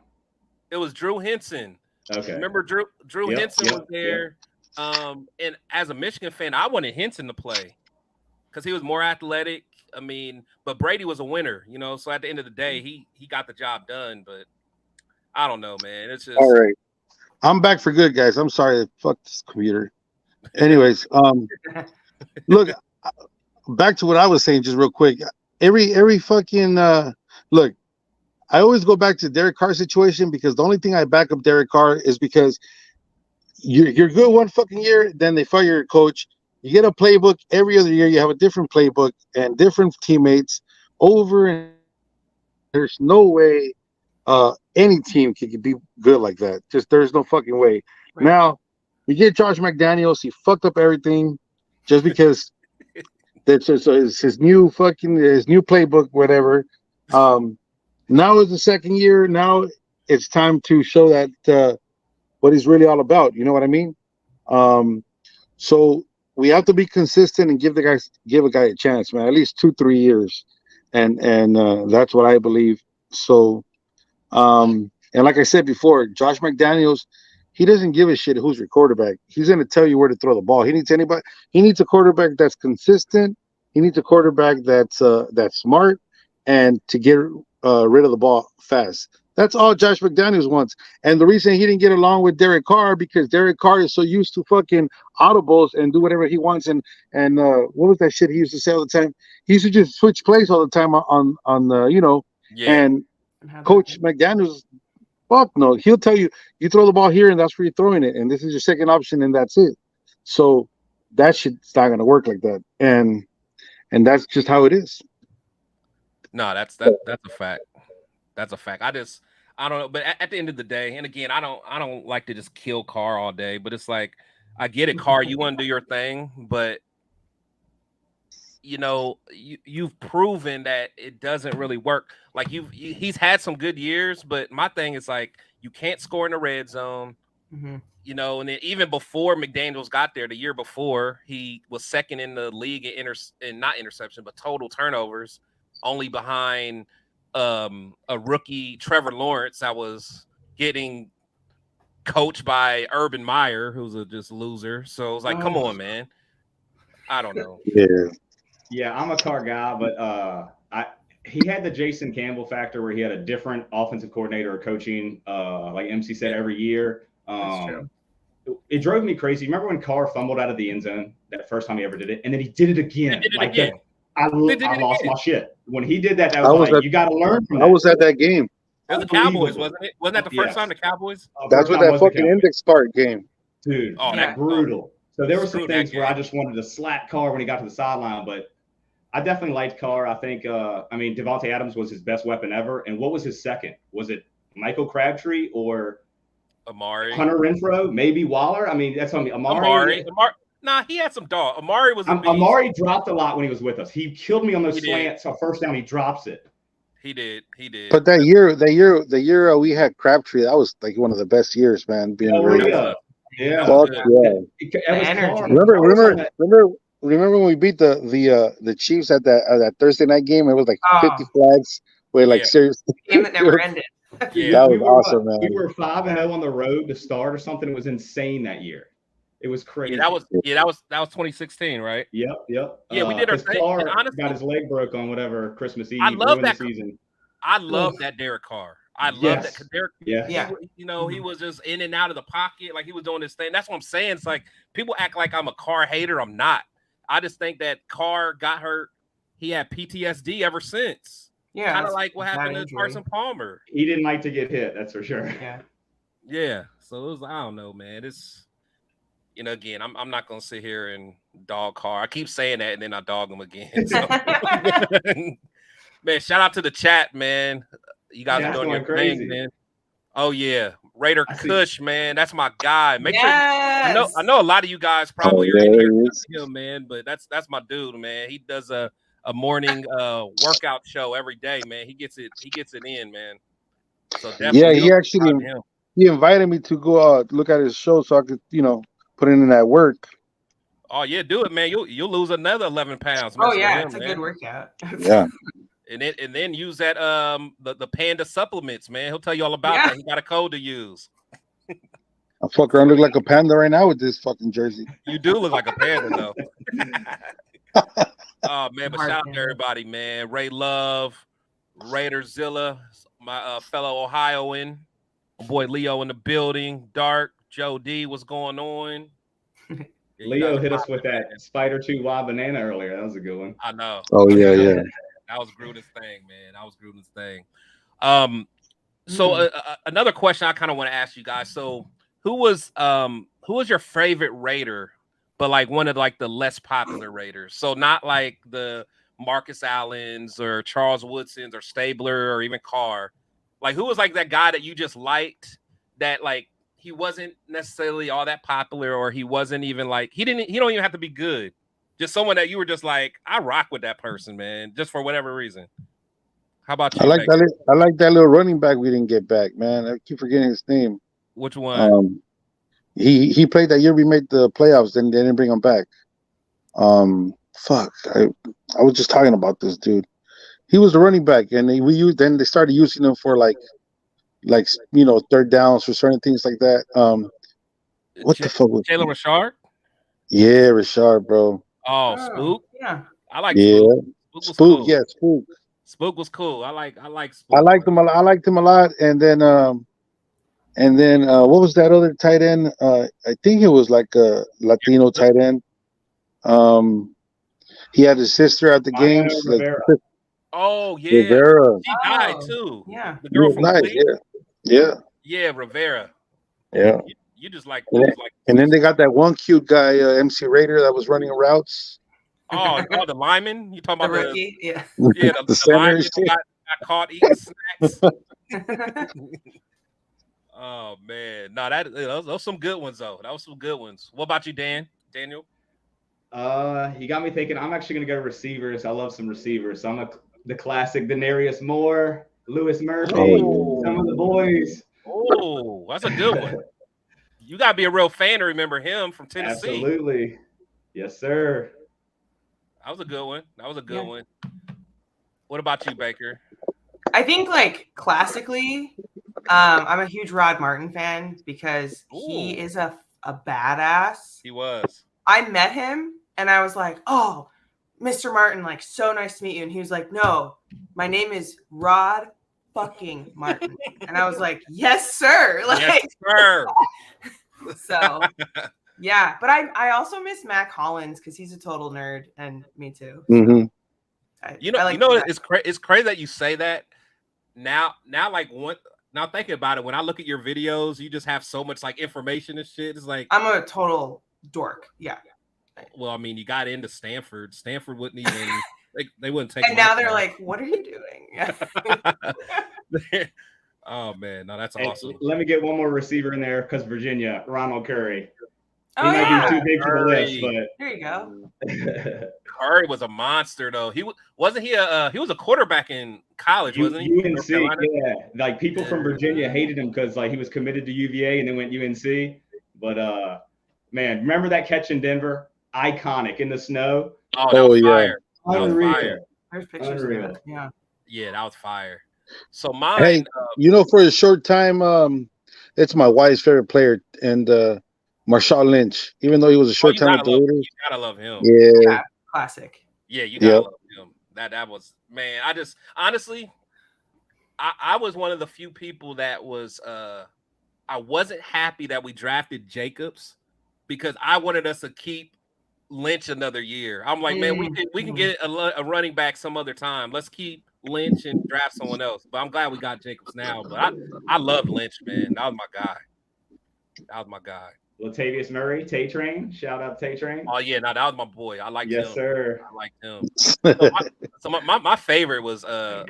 It was Drew Henson.
Okay.
Remember Drew Henson was there. And as a Michigan fan, I wanted Henson to play because he was more athletic. I mean, but Brady was a winner, you know. So at the end of the day, he got the job done. But I don't know, man. It's just
all right. I'm back for good, guys. I'm sorry. Fuck this computer. Anyways, look, back to what I was saying just real quick. Every fucking look, I always go back to Derek Carr's situation because the only thing I back up Derek Carr is because you're good one fucking year, then they fire your coach. You get a playbook every other year. You have a different playbook and different teammates over, and there's no way any team can be good like that. Just there's no fucking way. Right. Now we get Josh McDaniels. He fucked up everything just because that's his new playbook, whatever. Now is the second year. Now it's time to show that what he's really all about. You know what I mean? So we have to be consistent and give a guy a chance, man. At least 2-3 years, and that's what I believe. So, and like I said before, Josh McDaniels, he doesn't give a shit who's your quarterback. He's going to tell you where to throw the ball. He needs a quarterback that's consistent. He needs a quarterback that's smart and to get rid of the ball fast. That's all Josh McDaniels wants. And the reason he didn't get along with Derek Carr because Derek Carr is so used to fucking audibles and do whatever he wants. And what was that shit he used to say all the time? He used to just switch plays all the time on you know. Yeah. And Coach McDaniels, fuck no. He'll tell you, you throw the ball here and that's where you're throwing it. And this is your second option and that's it. So that shit's not going to work like that. And that's just how it is.
No, that's a fact. That's a fact. I don't know, but at the end of the day, and again, I don't like to just kill Carr all day, but it's like, I get it, Carr, you want to do your thing, but you know, you've proven that it doesn't really work. Like he's had some good years, but my thing is like, you can't score in the red zone, you know, and then even before McDaniels got there, the year before, he was second in the league in not interception, but total turnovers, only behind a rookie Trevor Lawrence that was getting coached by Urban Meyer, who's a just loser. So it was like, come on, man. I don't know.
Yeah, I'm a Carr guy, but he had the Jason Campbell factor where he had a different offensive coordinator or coaching, like MC said, every year.
That's true.
It drove me crazy. Remember when Carr fumbled out of the end zone that first time he ever did it, and then he did it again. I lost my shit. When he did that, you got to learn from that.
I was at that game.
It was the Cowboys, wasn't it? Wasn't that the first time the Cowboys?
That's what that fucking index part game.
Dude, that brutal. So there were some things where I just wanted to slap Carr when he got to the sideline, but I definitely liked Carr. I think, Devontae Adams was his best weapon ever. And what was his second? Was it Michael Crabtree or
Amari?
Hunter Renfrow? Maybe Waller? I mean, that's on
Amari. Nah, he had some dog. Amari was
Amari dropped a lot when he was with us. He killed me on those slants. So first down, he drops it.
He did.
But that year we had Crabtree, that was like one of the best years, man. Being really
yeah.
Fuck yeah. Remember when we beat the Chiefs at that Thursday night game? It was like 50 flags. Seriously.
Game that never ended.
That was awesome, man.
We were 5-0 on the road to start or something. It was insane that year. It was crazy.
That was 2016, right?
Yep.
Yeah, we did our thing.
Carr got his leg broke on whatever Christmas Eve.
I love that
season.
I love that Derek Carr. I love that Derek.
Yeah.
He was just in and out of the pocket, like he was doing this thing. That's what I'm saying. It's like people act like I'm a Carr hater. I'm not. I just think that Carr got hurt. He had PTSD ever since.
Yeah,
kind of like what happened to Carson Palmer.
He didn't like to get hit. That's for sure.
Yeah. So it was. I don't know, man. It's. Again, I'm not gonna sit here and dog Carr. I keep saying that, and then I dog him again. So. Man, shout out to the chat, man. You guys are doing your thing, man. Oh yeah, Raider Kush, man, that's my guy. Make sure I
Yes.
know a lot of you guys probably are
there
in here
he
to
is.
him, man, but that's my dude, man. He does a morning workout show every day, man. He gets it in, man. So
Yeah,
definitely
he actually
him.
he invited me to go look at his show so I could, put in that work.
Oh yeah, do it, man. You'll lose another 11 pounds.
Oh yeah,
him,
it's a
man.
good workout.
Yeah.
And then use that the Panda supplements, man. He'll tell you all about that. He got a code to use.
I fuck around look like a panda right now with this fucking jersey.
You do look like a panda though. Oh man, but shout out to everybody, man. Ray Love, Raiderzilla, my fellow Ohioan, my boy Leo in the building, Dark, Joe D, what's going on?
Leo hit us with that Spider 2 Wild Banana earlier. That was a good one.
I know.
Oh yeah.
That was Gruden's thing, man. That was Gruden's thing. So another question I kind of want to ask you guys. So who was your favorite Raider, but like one of like the less popular Raiders? So not like the Marcus Allens or Charles Woodsons or Stabler or even Carr. Like who was like that guy that you just liked that like he wasn't necessarily all that popular, or he wasn't even like he don't even have to be good. Just someone that you were just like, I rock with that person, man, just for whatever reason. How about you?
I like that little running back we didn't get back, man. I keep forgetting his name.
Which one?
He played that year we made the playoffs, then they didn't bring him back. I was just talking about this dude. He was a running back, and then they started using him for like third downs for certain things like that. What the fuck was
Jalen Richard?
Yeah, Richard, bro.
Oh, Spook.
Yeah,
I like Spook.
Spook,
cool.
Yeah, Spook.
Spook was cool. I like Spook.
I liked him a lot. And then what was that other tight end? I think it was like a Latino tight end. He had his sister at the games.
Oh yeah,
Rivera.
She died too.
Yeah,
the girl from Cleveland.
Yeah,
Rivera.
Yeah.
You just like.
And then they got that one cute guy, MC Raider, that was running routes.
Oh, the lineman. You talking about
the rookie?
Yeah, the lineman got caught eating snacks. Oh man, no, those some good ones though. That was some good ones. What about you, Daniel?
You got me thinking. I'm actually gonna go receivers. I love some receivers. So I'm the classic Denarius Moore, Lewis Murphy, some of the boys.
Oh, that's a good one. You gotta be a real fan to remember him from Tennessee.
Absolutely, yes, sir.
That was a good one. What about you, Baker?
I think like classically, I'm a huge Rod Martin fan because he is a badass.
He was.
I met him and I was like, oh, Mr. Martin, like, so nice to meet you. And he was like, no, my name is Rod fucking Martin. And I was like, yes, sir. Like,
yes, sir.
So, yeah. But I also miss Mac Hollins because he's a total nerd, and me too. So
Mm-hmm.
It's crazy that you say that. Now, thinking about it, when I look at your videos, you just have so much like information and shit. It's like
I'm a total dork. Yeah.
Well, I mean, you got into Stanford. Stanford wouldn't even they wouldn't take.
And now they're like, "What are you doing?"
Oh man, no, that's awesome.
Let me get one more receiver in there because Virginia, Ronald Curry.
He
might be too big for the list, but
there you go.
Curry was a monster, though. He was a quarterback in college, wasn't he?
UNC, yeah. Like people from Virginia hated him because like he was committed to UVA and then went UNC. But man, remember that catch in Denver? Iconic in the snow.
Oh, that was fire.
That was
fire.
There's pictures of it. Yeah.
Yeah, that was fire. So mine.
Hey, for a short time, it's my wife's favorite player, and Marshawn Lynch. Even though he was a short time with the Raiders,
you gotta love him.
Yeah,
classic.
Yeah, you gotta love him. That was, man. I just honestly, I was one of the few people that was I wasn't happy that we drafted Jacobs because I wanted us to keep Lynch another year. I'm like, man, we can get a running back some other time. Let's keep Lynch and draft someone else. But I'm glad we got Jacobs now. But I love Lynch, man. That was my guy.
Latavius Murray, Tay Train. Shout out Tay Train.
Oh yeah, no, that was my boy. I liked him.
Yes, sir.
I liked him. So my favorite was I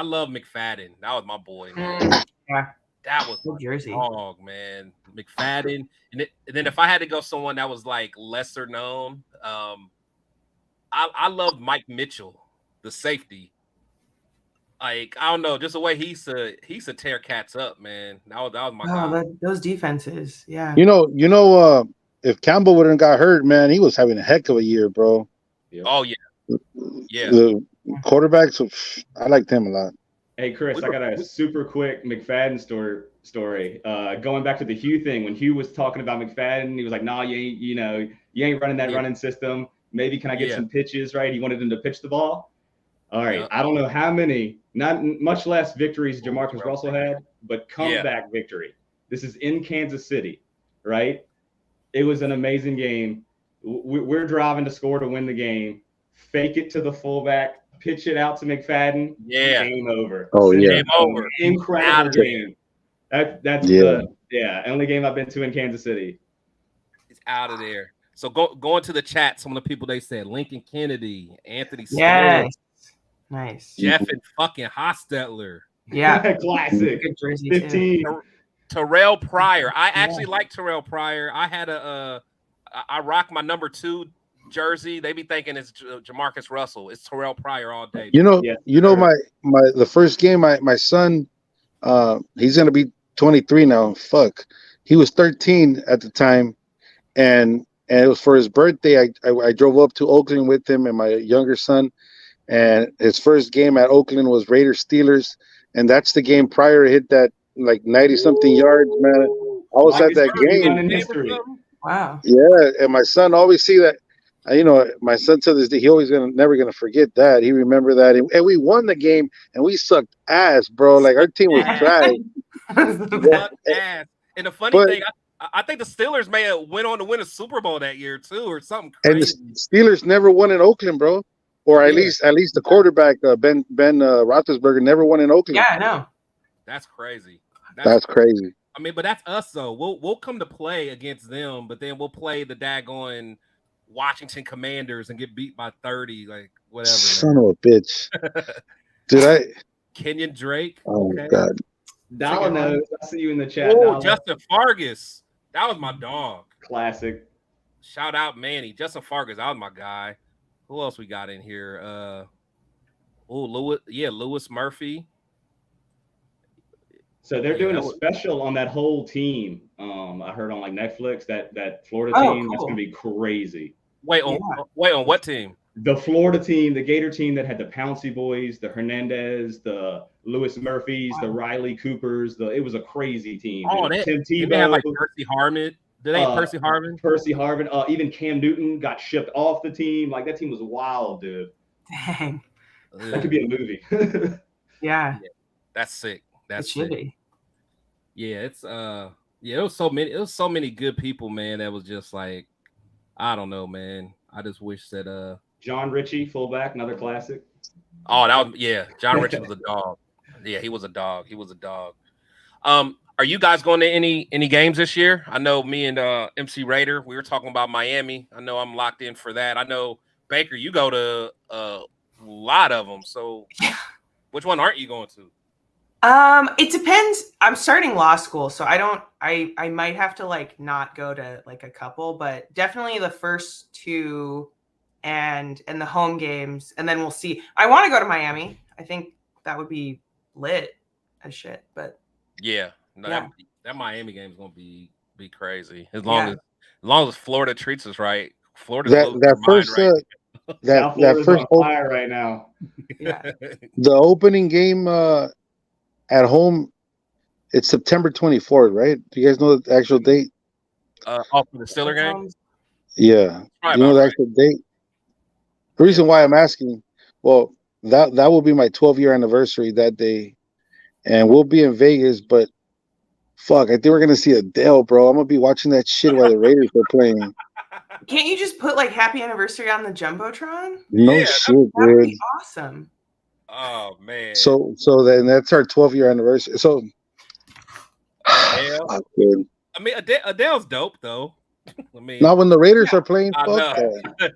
love McFadden. That was my boy, man.
Yeah.
That was my
Jersey.
dog, man. McFadden. And then if I had to go someone that was like lesser known, I love Mike Mitchell, the safety. Like, I don't know, just the way he used to tear cats up, man. That was my guy.
Those defenses, yeah.
If Campbell wouldn't got hurt, man, he was having a heck of a year, bro.
Yep.
Oh yeah. Yeah.
The quarterbacks, I liked him a lot.
Hey Chris, I got a super quick McFadden story. Going back to the Hugh thing, when Hugh was talking about McFadden, he was like, "Nah, you ain't running that running system. Maybe can I get some pitches?" Right? He wanted him to pitch the ball. All right. I don't know how many, not much less victories Jamarcus Russell had, but comeback victory. This is in Kansas City, right? It was an amazing game. We're driving to score to win the game. Fake it to the fullback, pitch it out to McFadden.
Yeah.
Game over.
Oh, yeah.
Game over.
Incredible game. That's only game I've been to in Kansas City.
It's out of there. So going to the chat, some of the people they said, Lincoln Kennedy, Anthony Smith.
Yes. Nice.
Jeff and fucking Hostetler.
Yeah.
Classic.
Good jersey
15.
too.
Terrell Pryor. I actually like Terrell Pryor. I had I rock my number 2 jersey. They be thinking it's Jamarcus Russell. It's Terrell Pryor all day.
The first game, my son, he's gonna be 23 now. Fuck, he was 13 at the time, and it was for his birthday. I drove up to Oakland with him and my younger son, and his first game at Oakland was Raiders Steelers, and that's the game Pryor hit that like 90-something yards, man. I was at that game.
Wow.
Yeah, and my son always see that. My son to this day, he always never gonna forget that. He remember that, and we won the game, and we sucked ass, bro. Like our team was trash.
Ass. And the funny thing, I think the Steelers may have went on to win a Super Bowl that year too, or something crazy.
And the Steelers never won in Oakland, bro. Or at least the quarterback Ben Roethlisberger never won in Oakland.
Yeah, I know.
That's crazy.
That's crazy.
I mean, but that's us though. We'll come to play against them, but then we'll play the daggone Washington Commanders and get beat by 30, like whatever.
Son of a bitch.
Kenyon Drake.
Oh God.
Dollar knows. I see you in the chat.
Oh, Justin Fargas. That was my dog.
Classic.
Shout out Manny. Justin Fargas. That was my guy. Who else we got in here? Lewis Murphy.
So they're doing a special on that whole team. I heard on like Netflix that Florida team. Cool. That's gonna be crazy.
Wait on what team?
The Florida team, the Gator team that had the Pouncey boys, the Hernandez, the Lewis Murphys, the Riley Coopers. It was a crazy team.
Oh, Tim Tebow. They had like Percy Harvin. Did they have Percy Harvin?
Percy Harvin. Even Cam Newton got shipped off the team. Like that team was wild, dude.
Dang.
That could be a movie.
Yeah.
That's sick. That's sick.
Should be.
Yeah, it's it was so many good people, man. That was just like, I don't know, man. I just wish that
John Ritchie, fullback, another classic.
Oh, that was John Ritchie was a dog. Yeah, he was a dog. Are you guys going to any games this year? I know me and MC Raider, we were talking about Miami. I know I'm locked in for that. I know Baker, you go to a lot of them. So which one aren't you going to?
It depends. I'm starting law school, so I might have to like not go to like a couple, but definitely the first 2 and the home games, and then we'll see. I want to go to Miami. I think that would be lit as shit, but that Miami game is gonna be crazy. As long as Florida treats us right. Florida's
that first
fire right now.
Yeah.
The opening game at home, it's September 24th, right? Do you guys know the actual date?
For the Steeler game?
Yeah. You know the actual date? The reason why I'm asking, well, that will be my 12-year anniversary that day, and we'll be in Vegas, but fuck, I think we're going to see Adele, bro. I'm going to be watching that shit while the Raiders are playing.
Can't you just put like happy anniversary on the Jumbotron?
No shit, dude.
That would be awesome.
Oh man.
So then that's our 12-year anniversary. So
Adele. I mean, Adele's dope though. I mean,
not when the Raiders are playing. Fuck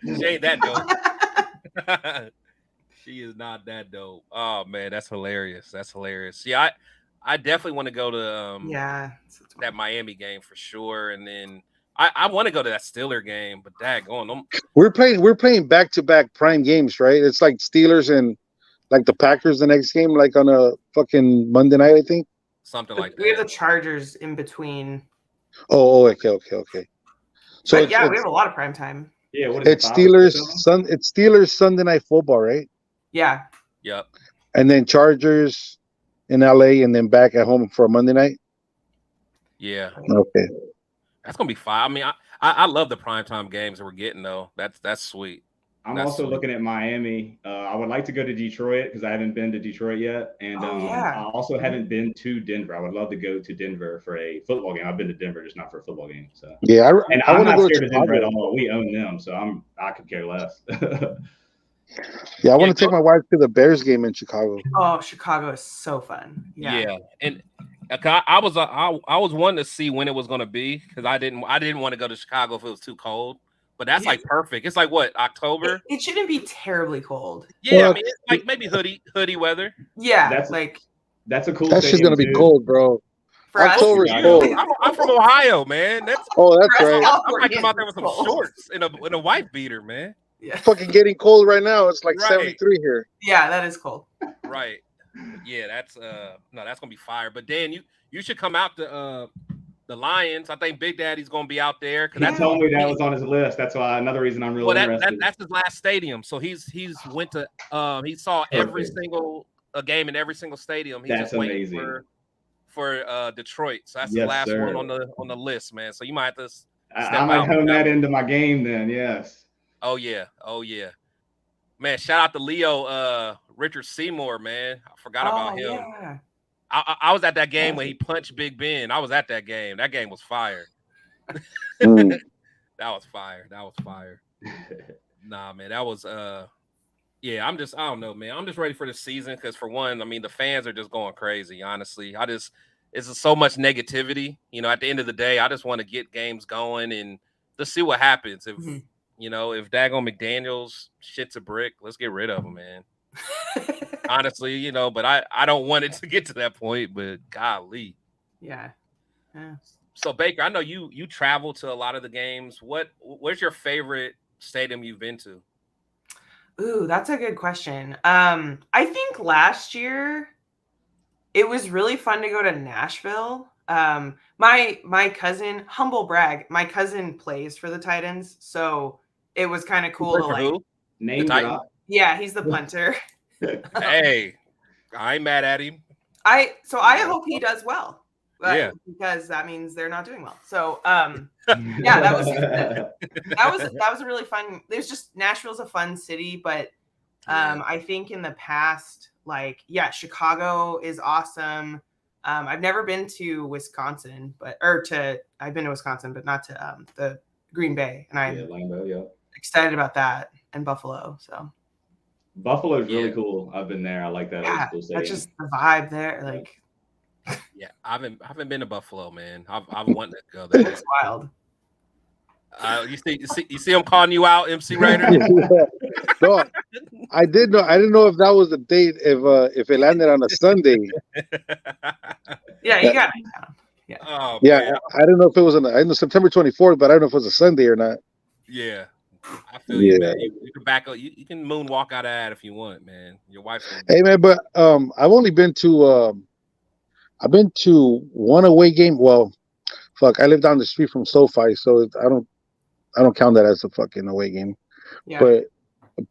she ain't that dope. She is not that dope. Oh man, that's hilarious. Yeah, I definitely want to go to that Miami game for sure, and then I want to go to that Steeler game, but daggone,
we're playing back-to-back prime games, right? It's like Steelers and like the Packers the next game, like on a fucking Monday night, I think.
Something like that.
We have the Chargers in between.
Oh, okay. So
we have a lot of prime time.
Yeah, what is
it's Steelers. It's Steelers Sunday Night Football, right?
Yeah.
Yep.
And then Chargers in LA, and then back at home for a Monday night.
Yeah.
Okay.
That's gonna be fine. I mean, I love the primetime games that we're getting though. That's sweet.
I'm also looking at Miami. I would like to go to Detroit because I haven't been to Detroit yet, and I also haven't been to Denver. I would love to go to Denver for a football game. I've been to Denver, just not for a football game. So
yeah,
I'm not scared of Denver at all. We own them, so I could care less.
Yeah, I want to take my wife to the Bears game in Chicago.
Oh, Chicago is so fun. Yeah,
and I was wanting to see when it was going to be because I didn't want to go to Chicago if it was too cold. But that's like perfect. It's like what, October?
It shouldn't be terribly cold.
Yeah, well, I mean, it's like maybe hoodie weather.
Yeah,
that's a cool.
That shit's gonna be cold, bro. October's cold.
I'm from Ohio, man. That's
right.
I might come out there with some shorts and a white beater, man.
Yeah.
Fucking getting cold right now. It's like 73 here.
Yeah, that is cold.
Right. Yeah, that's that's gonna be fire. But Dan, you should come out to the Lions. I think Big Daddy's gonna be out there.
He told me that was on his list. That's why another reason I'm really interested.
That's his last stadium. So he's went to he saw every single game in every single stadium. He's
that's
just waiting
amazing.
for Detroit. So that's the last one on the list, man. So you might have to
I might hone that into my game then. Yes.
Oh yeah. Man, shout out to Leo Richard Seymour, man. I forgot about him.
Yeah.
I was at that game when he punched Big Ben. I was at that game. That game was fire. That was fire. Nah, man, that was yeah, I don't know, man. I'm just ready for the season because for one, I mean, the fans are just going crazy, honestly. It's just so much negativity. You know, at the end of the day, I just want to get games going and just see what happens. If you know, if Dagon McDaniels shits a brick, let's get rid of him, man. Honestly, you know, but I don't want it to get to that point, but golly.
Yeah.
So Baker, I know you travel to a lot of the games. Where's your favorite stadium you've been to?
Ooh, that's a good question. I think last year it was really fun to go to Nashville. My cousin, humble brag, my cousin plays for the Titans, so it was kind of cool to like
name drop.
Yeah, he's the punter.
Hey, I ain't mad at him.
I hope he does well. Because that means they're not doing well. So yeah, that was a really fun. There's just Nashville's a fun city, but I think in the past, like Chicago is awesome. I've never been to Wisconsin, I've been to Wisconsin, but not to the Green Bay, and I'm excited about that, and Buffalo. So
Buffalo is really cool. I've been there. I like that.
Yeah, that's just the vibe there. Like,
yeah, I haven't been to Buffalo, man. I've wanted to go there.
It's wild.
You see him calling you out, MC Raider.
No, I didn't know if that was the date. If it landed on a Sunday.
Yeah, you got it. Yeah.
Oh,
yeah,
man.
I don't know if it was I know September 24th, but I don't know if it was a Sunday or not.
Yeah. I feel you, man. You can back up. You can moonwalk out of that if you want, man. Your wife.
Hey, man, but I've only been to one away game. Well, fuck, I live down the street from SoFi, so I don't count that as a fucking away game. Yeah.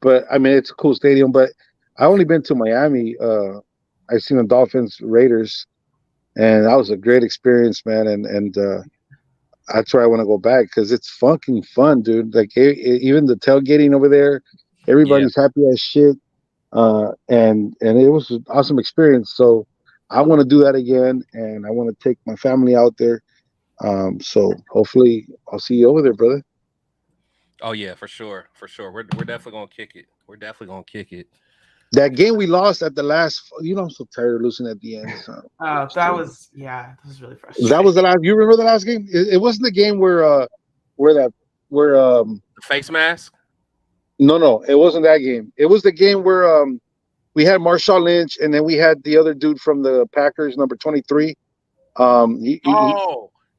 But I mean, it's a cool stadium. But I only been to Miami. I seen the Dolphins Raiders, and that was a great experience, man. And that's where I want to go back because it's fucking fun, dude. Like even the tailgating over there, everybody's happy as shit. And it was an awesome experience. So I want to do that again, and I want to take my family out there. So hopefully I'll see you over there, brother.
Oh yeah, for sure. We're definitely gonna kick it.
That game we lost at the last, I'm so tired of losing at the end. So.
That was really frustrating.
That was the last. You remember the last game? It wasn't the game where
the face mask.
No, it wasn't that game. It was the game where we had Marshawn Lynch, and then we had the other dude from the Packers, number 23.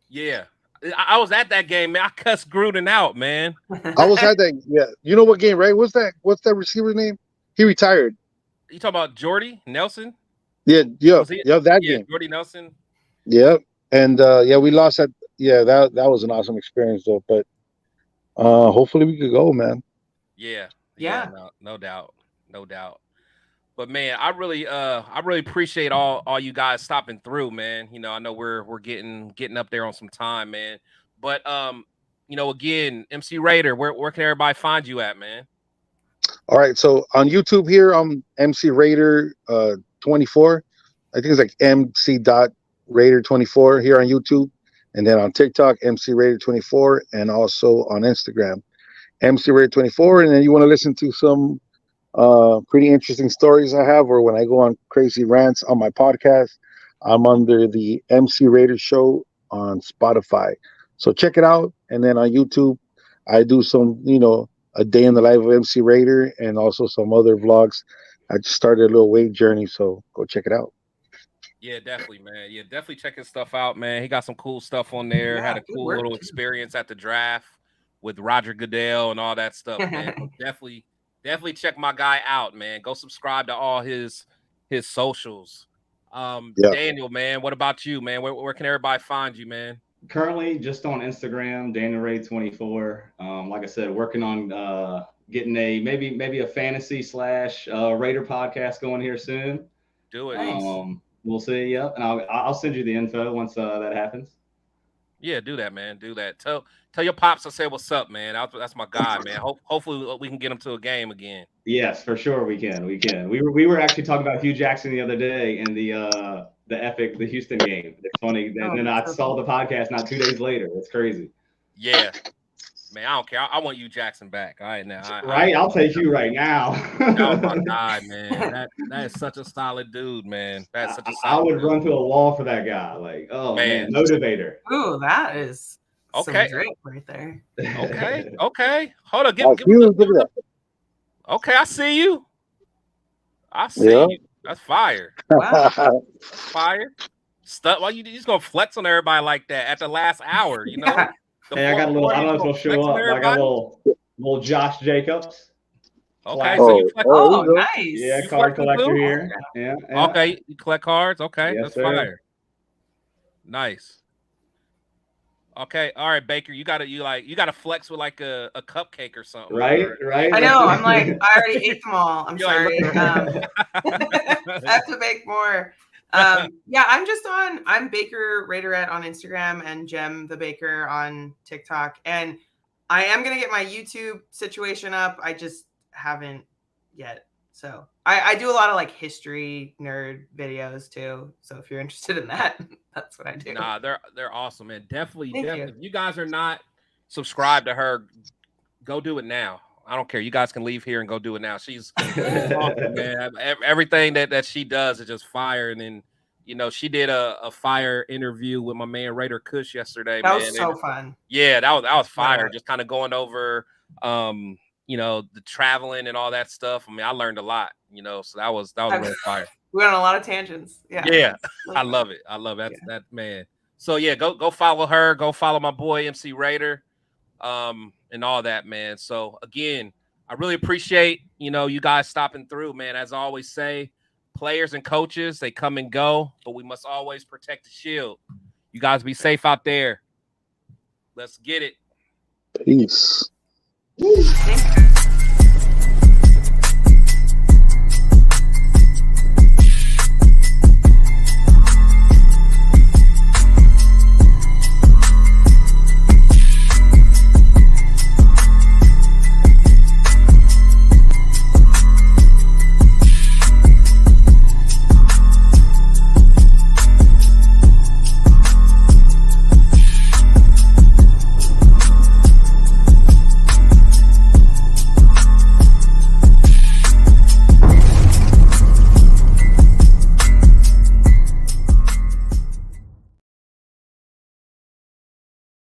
Yeah. I was at that game, man. I cussed Gruden out, man.
I was at that. Yeah, you know what game, right? What's that receiver's name? He retired.
You talking about Jordy Nelson?
Yeah, that game.
Jordy Nelson.
Yeah, and we lost that. Yeah, that was an awesome experience though. But hopefully we could go, man.
Yeah.
No doubt. But man, I really appreciate all you guys stopping through, man. You know, I know we're getting up there on some time, man. But you know, again, MC Raider, where can everybody find you at, man?
All right, so on YouTube here, I'm MC Raider 24. I think it's like MC.Raider24 here on YouTube, and then on TikTok, MC Raider 24, and also on Instagram, MC Raider 24. And then you want to listen to some pretty interesting stories I have, or when I go on crazy rants on my podcast, I'm under the MC Raider Show on Spotify. So check it out. And then on YouTube, I do some, a day in the life of MC Raider and also some other vlogs. I just started a little weight journey, so go check it out.
Yeah, definitely, man. Yeah, definitely check his stuff out, man. He got some cool stuff on there.
Yeah,
had a cool little experience at the draft with Roger Goodell and all that stuff, man. So definitely check my guy out, man. Go subscribe to all his socials. Daniel, man, what about you, man? Where can everybody find you, man?
Currently just on Instagram, Daniel Ray 24. Like I said, working on getting maybe a fantasy / Raider podcast going here soon.
Do it.
We'll see. Yep, and I'll send you the info once that happens.
Yeah, do that, man. Do that. Tell your pops I say what's up, man. That's my guy, man. Hopefully we can get him to a game again.
Yes, for sure we can. We were actually talking about Hugh Jackson the other day in the Houston game. It's funny. And then I saw the podcast not 2 days later. It's crazy.
Yeah. Man, I don't care. I want you Jackson back. All right now.
I'll take you right now.
Oh my God, man. That is such a solid dude, man. That's such a solid
I would
dude.
run through a wall for that guy. Like, oh man, motivator.
Ooh, that is
okay.
Some drink right there.
Okay. Hold on. Give okay, I see you. You. That's fire.
Wow.
Fire. Why you just gonna flex on everybody like that at the last hour, you know?
Yeah.
Hey, I got a little. I don't know if he'll show up. But I got a little Josh Jacobs.
Okay, so you collect.
Oh, nice.
Yeah, card collector here. Yeah.
Okay, you collect cards. Okay,
yes,
that's
sir.
fire. Nice. Okay, all right, Baker. You gotta flex with like a cupcake or something.
Right.
I know. I'm like, I already ate them all. I'm sorry. I have to bake more. Yeah, I'm Baker Raiderette on Instagram and Gem the Baker on TikTok. And I am going to get my YouTube situation up. I just haven't yet. So I do a lot of like history nerd videos too. So if you're interested in that, that's what I do.
Nah, they're awesome, man. Definitely.
You.
If you guys are not subscribed to her, go do it now. I don't care. You guys can leave here and go do it now. She's awesome, man. Everything that she does is just fire. And then, she did a fire interview with my man Raider Kush yesterday.
That was so fun.
Yeah, that was fire. Yeah. Just kind of going over, the traveling and all that stuff. I mean, I learned a lot, so that was really fire.
We went on a lot of tangents.
Yeah. I love it. That man. So yeah, go follow her. Go follow my boy MC Raider. And all that, man. So again, I really appreciate, you guys stopping through, man. As I always say, players and coaches, they come and go, but we must always protect the shield. You guys be safe out there. Let's get it.
Peace.
Thank you.